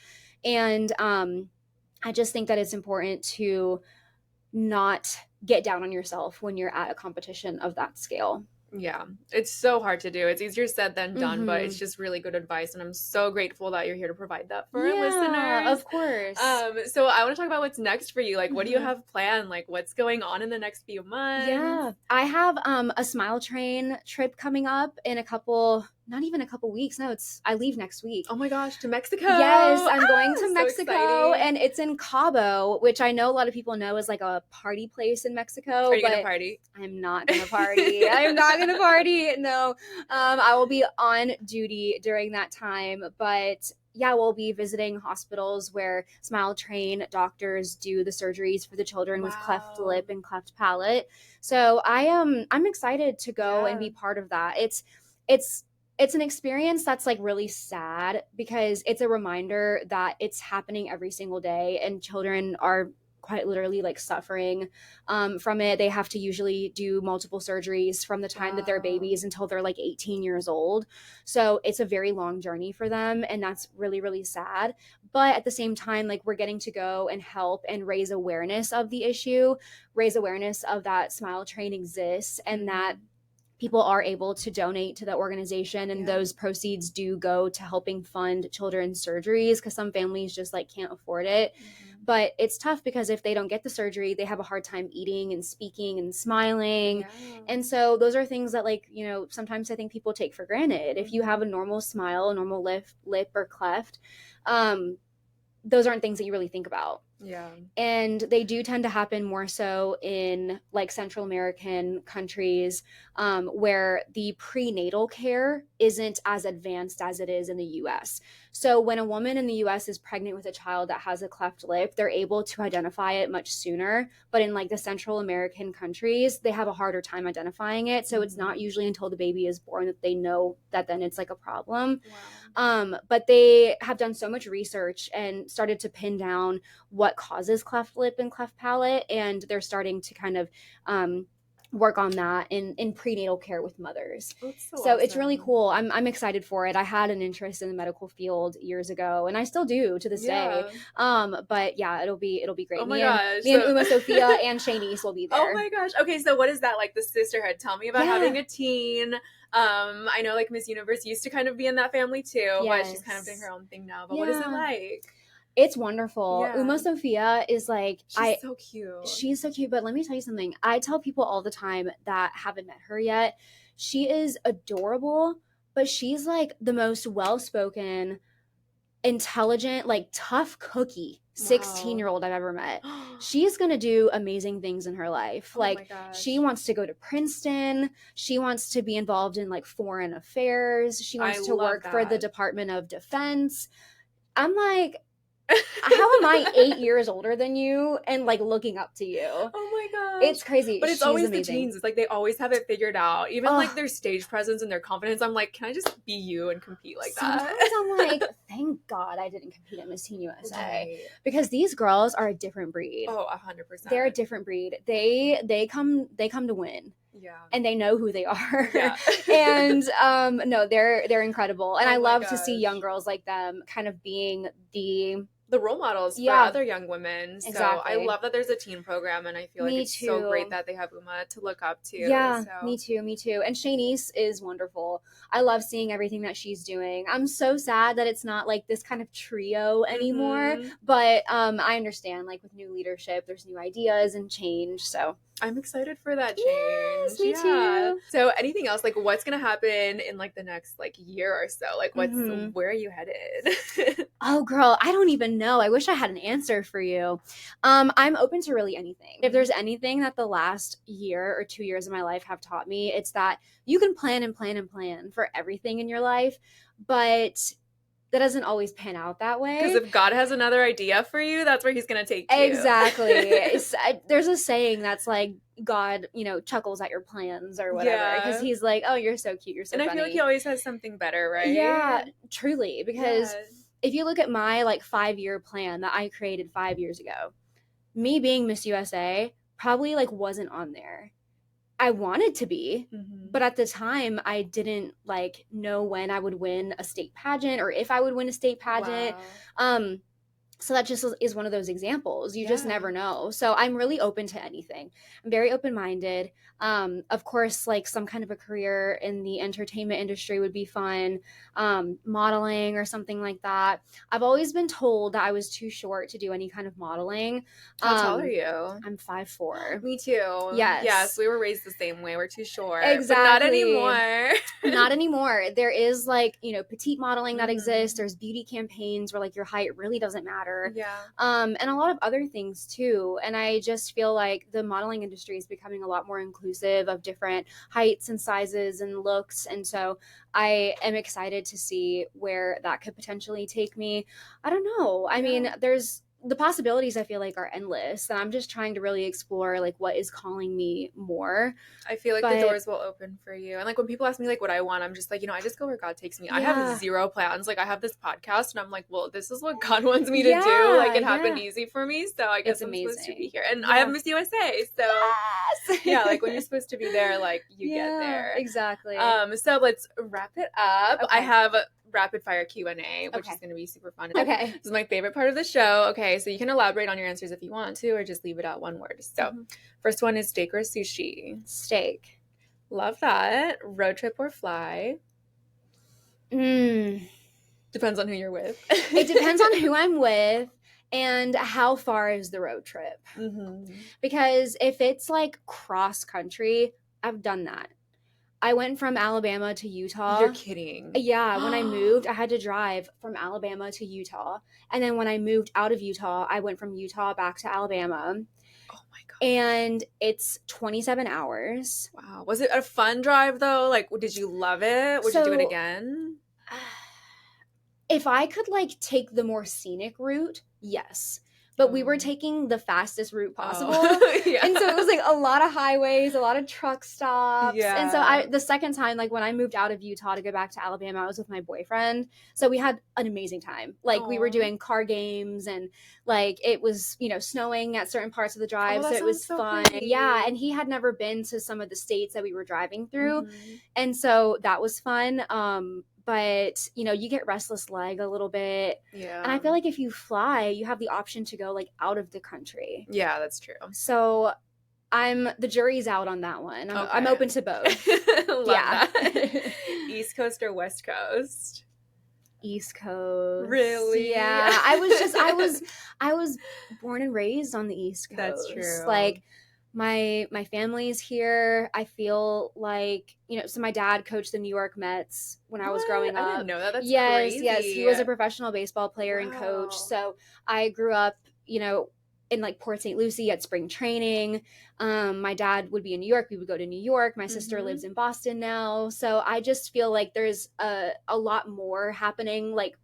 S2: And I just think that it's important to not get down on yourself when you're at a competition of that scale.
S1: Yeah, it's so hard to do. It's easier said than done, but it's just really good advice, and I'm so grateful that you're here to provide that for our listeners.
S2: Of course.
S1: So I want to talk about what's next for you. Like, what do you have planned? Like, what's going on in the next few months?
S2: Yeah, I have a Smile Train trip coming up in not even a couple weeks. No, I leave next week.
S1: Oh my gosh, to Mexico.
S2: Yes, I'm going to Mexico, and it's in Cabo, which I know a lot of people know is like a party place in Mexico.
S1: Are you gonna party?
S2: I'm not gonna party. I'm not gonna party. No, I will be on duty during that time, but yeah, we'll be visiting hospitals where Smile Train doctors do the surgeries for the children with cleft lip and cleft palate. So I'm excited to go and be part of that. It's an experience that's like really sad, because it's a reminder that it's happening every single day, and children are quite literally like suffering from it. They have to usually do multiple surgeries from the time that they're babies until they're like 18 years old. So it's a very long journey for them, and that's really, really sad. But at the same time, like we're getting to go and help and raise awareness of the issue, raise awareness of that Smile Train exists, and that people are able to donate to the organization, and those proceeds do go to helping fund children's surgeries, because some families just like can't afford it. But it's tough because if they don't get the surgery, they have a hard time eating and speaking and smiling. And so those are things that like, sometimes I think people take for granted. If you have a normal smile, a normal lip or cleft, those aren't things that you really think about.
S1: Yeah.
S2: And they do tend to happen more so in like Central American countries, where the prenatal care isn't as advanced as it is in the US. So when a woman in the US is pregnant with a child that has a cleft lip, they're able to identify it much sooner. But in like the Central American countries, they have a harder time identifying it. So it's not usually until the baby is born that they know that then it's like a problem.
S1: Wow.
S2: But they have done so much research and started to pin down what causes cleft lip and cleft palate, and they're starting to kind of work on that in prenatal care with mothers.
S1: So
S2: awesome. It's really cool. I'm excited for it. I had an interest in the medical field years ago, and I still do to this day. But yeah, it'll be great.
S1: Oh my gosh.
S2: Me and Uma Sophia and Shanice will be there.
S1: Oh my gosh. Okay, so what is that like, the sisterhood? Tell me about having a teen. I know like Miss Universe used to kind of be in that family too, but she's kind of doing her own thing now. But what is it like?
S2: It's wonderful. Uma Sophia is like,
S1: she's so cute.
S2: She's so cute. But let me tell you something. I tell people all the time that haven't met her yet, she is adorable, but she's like the most well-spoken, intelligent, like tough cookie 16-year-old I've ever met. She's going to do amazing things in her life. Like she wants to go to Princeton. She wants to be involved in like foreign affairs. She wants to work for the Department of Defense. I'm like, how am I 8 years older than you and like looking up to you?
S1: Oh my gosh.
S2: It's crazy.
S1: But it's always amazing. The teens. It's like they always have it figured out. Even like their stage presence and their confidence. I'm like, can I just be you and compete like that?
S2: Sometimes I'm like, thank God I didn't compete at Miss Teen USA. Right. Because these girls are a different breed.
S1: Oh, 100%.
S2: They're a different breed. They come to win.
S1: Yeah.
S2: And they know who they are.
S1: Yeah.
S2: And no, they're incredible. And I love to see young girls like them kind of being the
S1: role models for other young women. So
S2: exactly.
S1: I love that there's a teen program, and I feel like it's so great that they have Uma to look up to.
S2: Yeah,
S1: so.
S2: Me too. And Shanice is wonderful. I love seeing everything that she's doing. I'm so sad that it's not like this kind of trio anymore, but I understand, like with new leadership, there's new ideas and change, so.
S1: I'm excited for that change.
S2: Yes, me too.
S1: So anything else, like what's going to happen in like the next like year or so? Like where are you headed?
S2: Oh girl, I don't even know. I wish I had an answer for you. I'm open to really anything. If there's anything that the last year or 2 years of my life have taught me, it's that you can plan and plan and plan for everything in your life, but that doesn't always pan out that way.
S1: Because if God has another idea for you, that's where he's going to take you.
S2: Exactly. There's a saying that's like, God, chuckles at your plans or whatever. Because he's like, oh, you're so cute. You're so funny.
S1: And I feel like he always has something better, right?
S2: Yeah, truly. Because if you look at my like 5-year plan that I created 5 years ago, me being Miss USA probably like wasn't on there. I wanted to be, but at the time I didn't like know when I would win a state pageant or if I would win a state pageant. Wow. So that just is one of those examples. You just never know. So I'm really open to anything. I'm very open-minded. Of course, like some kind of a career in the entertainment industry would be fun. Modeling or something like that. I've always been told that I was too short to do any kind of modeling.
S1: How tall are you?
S2: I'm 5'4".
S1: Me too. Yes, we were raised the same way. We're too short.
S2: Exactly.
S1: But not anymore.
S2: Not anymore. There is like, petite modeling that exists. There's beauty campaigns where like your height really doesn't matter.
S1: Yeah.
S2: And a lot of other things too. And I just feel like the modeling industry is becoming a lot more inclusive of different heights and sizes and looks. And so I am excited to see where that could potentially take me. I don't know. I mean, the possibilities I feel like are endless, and I'm just trying to really explore like what is calling me more.
S1: I feel like the doors will open for you. And like when people ask me like what I want, I'm just like, I just go where God takes me. I have zero plans. Like I have this podcast and I'm like, well, this is what God wants me to do. Like it happened easy for me. So I guess I'm supposed to be here. And I have Miss USA. So yeah, like when you're supposed to be there, like you get there.
S2: Exactly.
S1: So let's wrap it up.
S2: Okay.
S1: I have rapid fire Q&A, which is going to be super fun.
S2: Okay.
S1: This is my favorite part of the show. Okay, so you can elaborate on your answers if you want to, or just leave it at one word. So first one is steak or sushi?
S2: Steak.
S1: Love that. Road trip or fly? Depends on who you're with.
S2: It depends on who I'm with and how far is the road trip. Because if it's like cross country, I've done that. I went from Alabama to Utah.
S1: You're kidding.
S2: Yeah, when I moved, I had to drive from Alabama to Utah. And then when I moved out of Utah, I went from Utah back to Alabama.
S1: Oh my God.
S2: And it's 27 hours.
S1: Wow. Was it a fun drive though? Like, did you love it? Would you do it again?
S2: If I could like take the more scenic route, yes. But we were taking the fastest route possible.
S1: Yeah.
S2: And so it was like a lot of highways, a lot of truck stops.
S1: Yeah.
S2: And so the second time, like when I moved out of Utah to go back to Alabama, I was with my boyfriend. So we had an amazing time. Like we were doing car games and like it was, you know, snowing at certain parts of the drive. So it was fun.
S1: Pretty.
S2: Yeah. And he had never been to some of the states that we were driving through. And so that was fun. But, you know, you get restless leg a little bit.
S1: Yeah.
S2: And I feel like if you fly, you have the option to go, like, out of the country.
S1: Yeah, that's true.
S2: So the jury's out on that one. I'm open to both.
S1: Love that. East Coast or West Coast?
S2: East Coast.
S1: Really?
S2: Yeah. I was born and raised on the East Coast.
S1: That's true.
S2: Like, my family's here. I feel like, you know, so my dad coached the New York Mets when I was growing up.
S1: I didn't know that. That's
S2: crazy.
S1: crazy.
S2: Yes, he was a professional baseball player and coach. So I grew up, you know, in like Port St. Lucie at spring training. My dad would be in New York. We would go to New York. My sister lives in Boston now. So I just feel like there's a lot more happening, like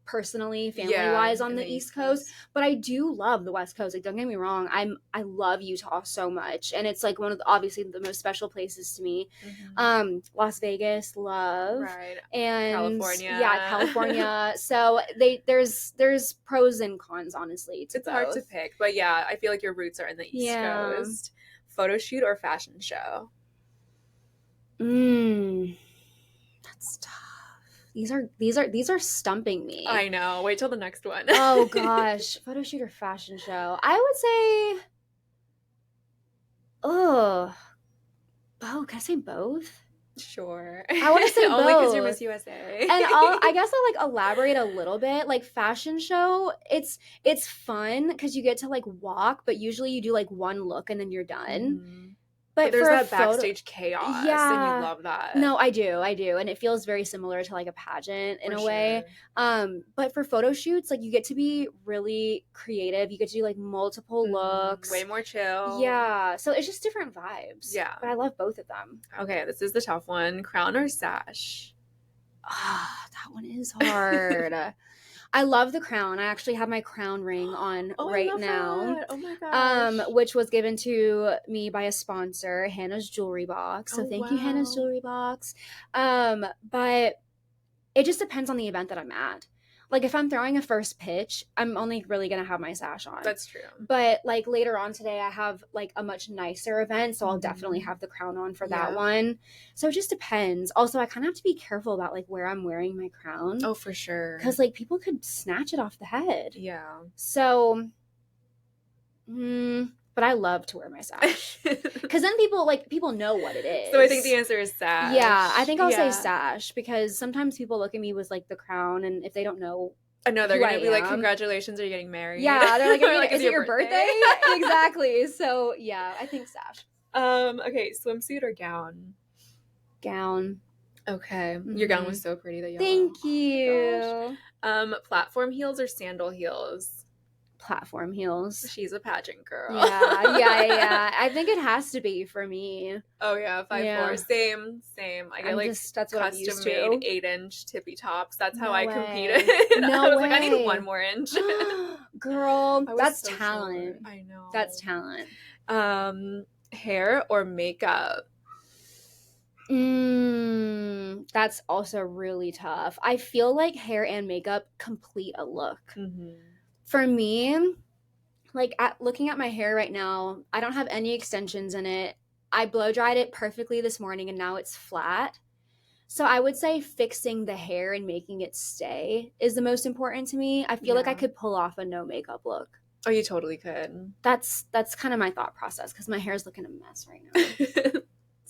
S2: personally, family-wise on the East Coast. But I do love the West Coast. Like, don't get me wrong. I love Utah so much. And it's like one of the, obviously the most special places to me. Las Vegas, love.
S1: Right.
S2: And
S1: California.
S2: Yeah, California. So there's pros and cons, honestly, to
S1: it's
S2: both.
S1: hard to pick. But yeah, I feel like your roots are in the East Coast. Photo shoot or fashion show?
S2: That's tough. These are stumping me.
S1: I know. Wait till the next one.
S2: Oh gosh, photo shoot or fashion show? I would say, oh, can I say both?
S1: Sure.
S2: I want to say
S1: only because
S2: both.
S1: you're Miss USA.
S2: And I guess I'll like elaborate a little bit. Like fashion show, it's fun because you get to like walk, but usually you do like one look and then you're done. But
S1: there's
S2: for
S1: that backstage chaos, and you love that.
S2: No, I do, and it feels very similar to like a pageant in a way. But for photo shoots, like you get to be really creative. You get to do like multiple looks,
S1: way more chill.
S2: Yeah, so it's just different vibes.
S1: Yeah,
S2: but I love both of them.
S1: Okay, this is the tough one: crown or sash?
S2: That one is hard. I love the crown. I actually have my crown ring on right now.
S1: That. Oh my gosh.
S2: Which was given to me by a sponsor, Hannah's Jewelry Box. So thank you, Hannah's Jewelry Box. But it just depends on the event that I'm at. Like if I'm throwing a first pitch, I'm only really going to have my sash on.
S1: That's true.
S2: But like later on today, I have like a much nicer event. So I'll definitely have the crown on for that one. So it just depends. Also, I kind of have to be careful about like where I'm wearing my crown.
S1: Oh, for sure.
S2: Because like people could snatch it off the head.
S1: Yeah.
S2: So, but I love to wear my sash. Because then people know what it is.
S1: So I think the answer is sash.
S2: Yeah, I think I'll say sash because sometimes people look at me with like the crown and if they don't know.
S1: I know they're going to be like, congratulations, are you getting married?
S2: Yeah, they're like, is it your birthday? Exactly. So yeah, I think sash.
S1: Okay, swimsuit or gown?
S2: Gown.
S1: Okay. Your gown was so pretty. The yellow.
S2: Thank you.
S1: Platform heels or sandal heels?
S2: Platform heels.
S1: She's a pageant girl.
S2: Yeah. I think it has to be for me.
S1: Oh yeah, 5'4". Same. I get
S2: that's what I'm used to.
S1: 8-inch tippy tops. That's how I competed.
S2: No
S1: I was
S2: way.
S1: like, I need 1 more inch.
S2: Girl, that's
S1: so
S2: talent.
S1: Short. I know.
S2: That's talent.
S1: Hair or makeup?
S2: That's also really tough. I feel like hair and makeup complete a look. For me, like looking at my hair right now, I don't have any extensions in it. I blow dried it perfectly this morning and now it's flat. So I would say fixing the hair and making it stay is the most important to me. I feel like I could pull off a no makeup look.
S1: Oh, you totally could.
S2: That's kind of my thought process because my hair's looking a mess right now.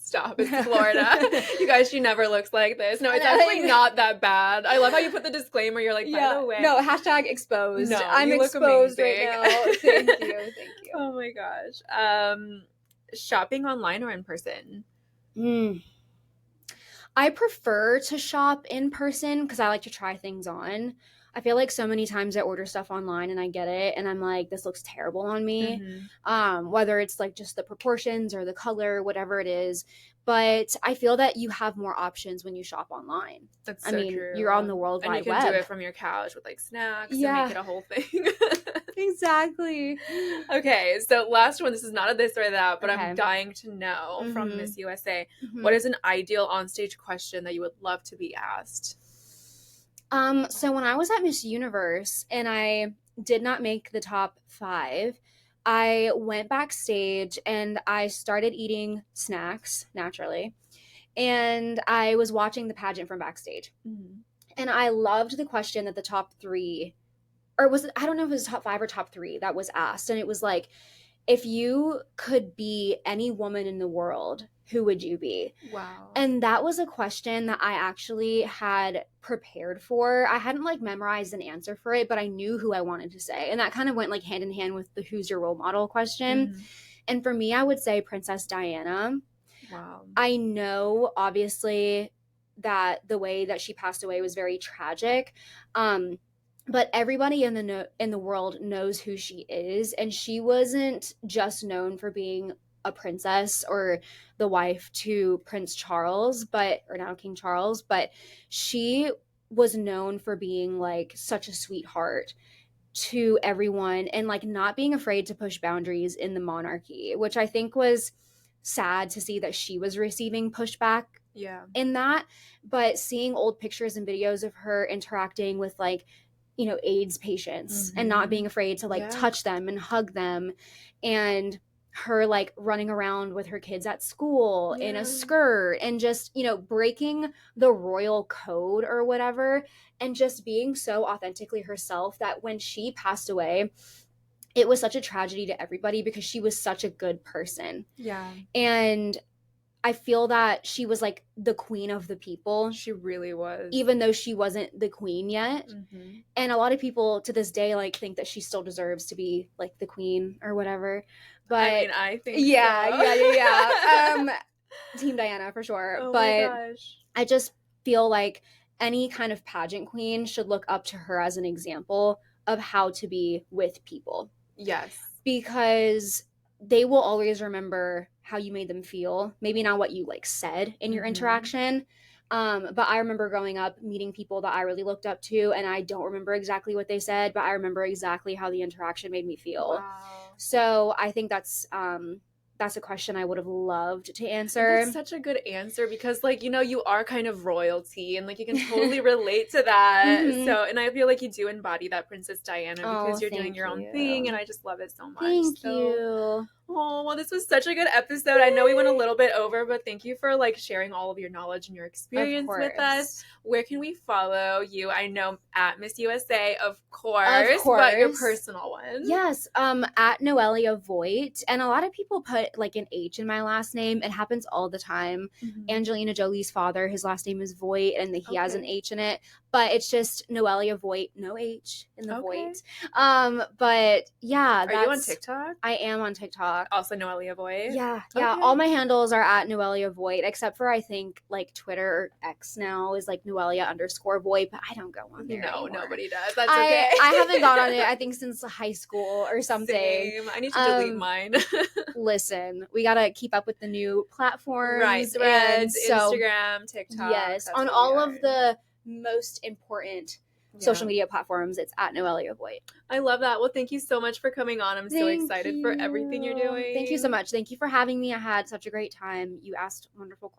S1: Stop. It's Florida. You guys, she never looks like this. No, it's actually not that bad. I love how you put the disclaimer. You're like, by the way.
S2: No, hashtag exposed.
S1: No,
S2: I'm exposed right now. Thank you.
S1: Oh my gosh. Shopping online or in person?
S2: I prefer to shop in person because I like to try things on. I feel like so many times I order stuff online and I get it and I'm like, this looks terrible on me. Whether it's like just the proportions or the color, whatever it is. But I feel that you have more options when you shop online.
S1: That's so true.
S2: You're on the World Wide Web.
S1: And you can do it from your couch with like snacks and make it a whole thing.
S2: Exactly.
S1: Okay, so last one. This is not a this or that, but I'm dying to know from Miss USA. What is an ideal onstage question that you would love to be asked?
S2: So when I was at Miss Universe and I did not make the top 5, I went backstage and I started eating snacks naturally. And I was watching the pageant from backstage. And I loved the question that the top 3, or was it, I don't know if it was top 5 or top 3 that was asked. And it was like, if you could be any woman in the world, who would you be?
S1: Wow.
S2: And that was a question that I actually had prepared for. I hadn't like memorized an answer for it, but I knew who I wanted to say. And that kind of went like hand in hand with the who's your role model question. And for me, I would say Princess Diana.
S1: Wow.
S2: I know obviously that the way that she passed away was very tragic. But everybody in the world knows who she is, and she wasn't just known for being a princess or the wife to Prince Charles, or now King Charles, but she was known for being like such a sweetheart to everyone and like not being afraid to push boundaries in the monarchy, which I think was sad to see that she was receiving pushback in that. But seeing old pictures and videos of her interacting with like, you know, AIDS patients and not being afraid to like touch them and hug them, and her like running around with her kids at school in a skirt and just, you know, breaking the royal code or whatever, and just being so authentically herself that when she passed away, it was such a tragedy to everybody because she was such a good person. And I feel that she was like the queen of the people.
S1: She really was.
S2: Even though she wasn't the queen yet. And a lot of people to this day like think that she still deserves to be like the queen or whatever. But
S1: I mean, I think
S2: yeah. Team Diana for sure.
S1: Oh
S2: but
S1: my gosh.
S2: I just feel like any kind of pageant queen should look up to her as an example of how to be with people.
S1: Yes.
S2: Because they will always remember how you made them feel. Maybe not what you like said in your interaction. But I remember growing up meeting people that I really looked up to, and I don't remember exactly what they said, but I remember exactly how the interaction made me feel.
S1: Wow.
S2: So I think that's a question I would have loved to answer.
S1: That's such a good answer because, like, you know, you are kind of royalty and, like, you can totally relate to that. So, and I feel like you do embody that Princess Diana because you're doing your own thing, and I just love it so much.
S2: Thank you.
S1: Oh, well, this was such a good episode. I know we went a little bit over, but thank you for, like, sharing all of your knowledge and your experience with us. Where can we follow you? I know at Miss USA, of course, but your personal one.
S2: Yes, at Noelia Voight. And a lot of people put, like, an H in my last name. It happens all the time. Angelina Jolie's father, his last name is Voight, and he has an H in it. But it's just Noelia Voight, no H in the Voight. But, yeah.
S1: Are you on TikTok?
S2: I am on TikTok.
S1: Also Noelia Voight?
S2: Yeah. All my handles are at Noelia Voight, except for I think like Twitter or X now is like Noelia_Voight, but I don't go on there anymore.
S1: Nobody does. That's okay.
S2: I haven't gone on it, I think, since high school or something.
S1: Same. I need to delete mine.
S2: Listen, we got to keep up with the new platforms.
S1: Right. Threads, Instagram, TikTok.
S2: Yes. On all of the most important social media platforms, it's at Noelia Voight.
S1: I love that. Well, thank you so much for coming on. I'm so excited for everything you're doing.
S2: Thank you so much. Thank you for having me. I had such a great time. You asked wonderful questions.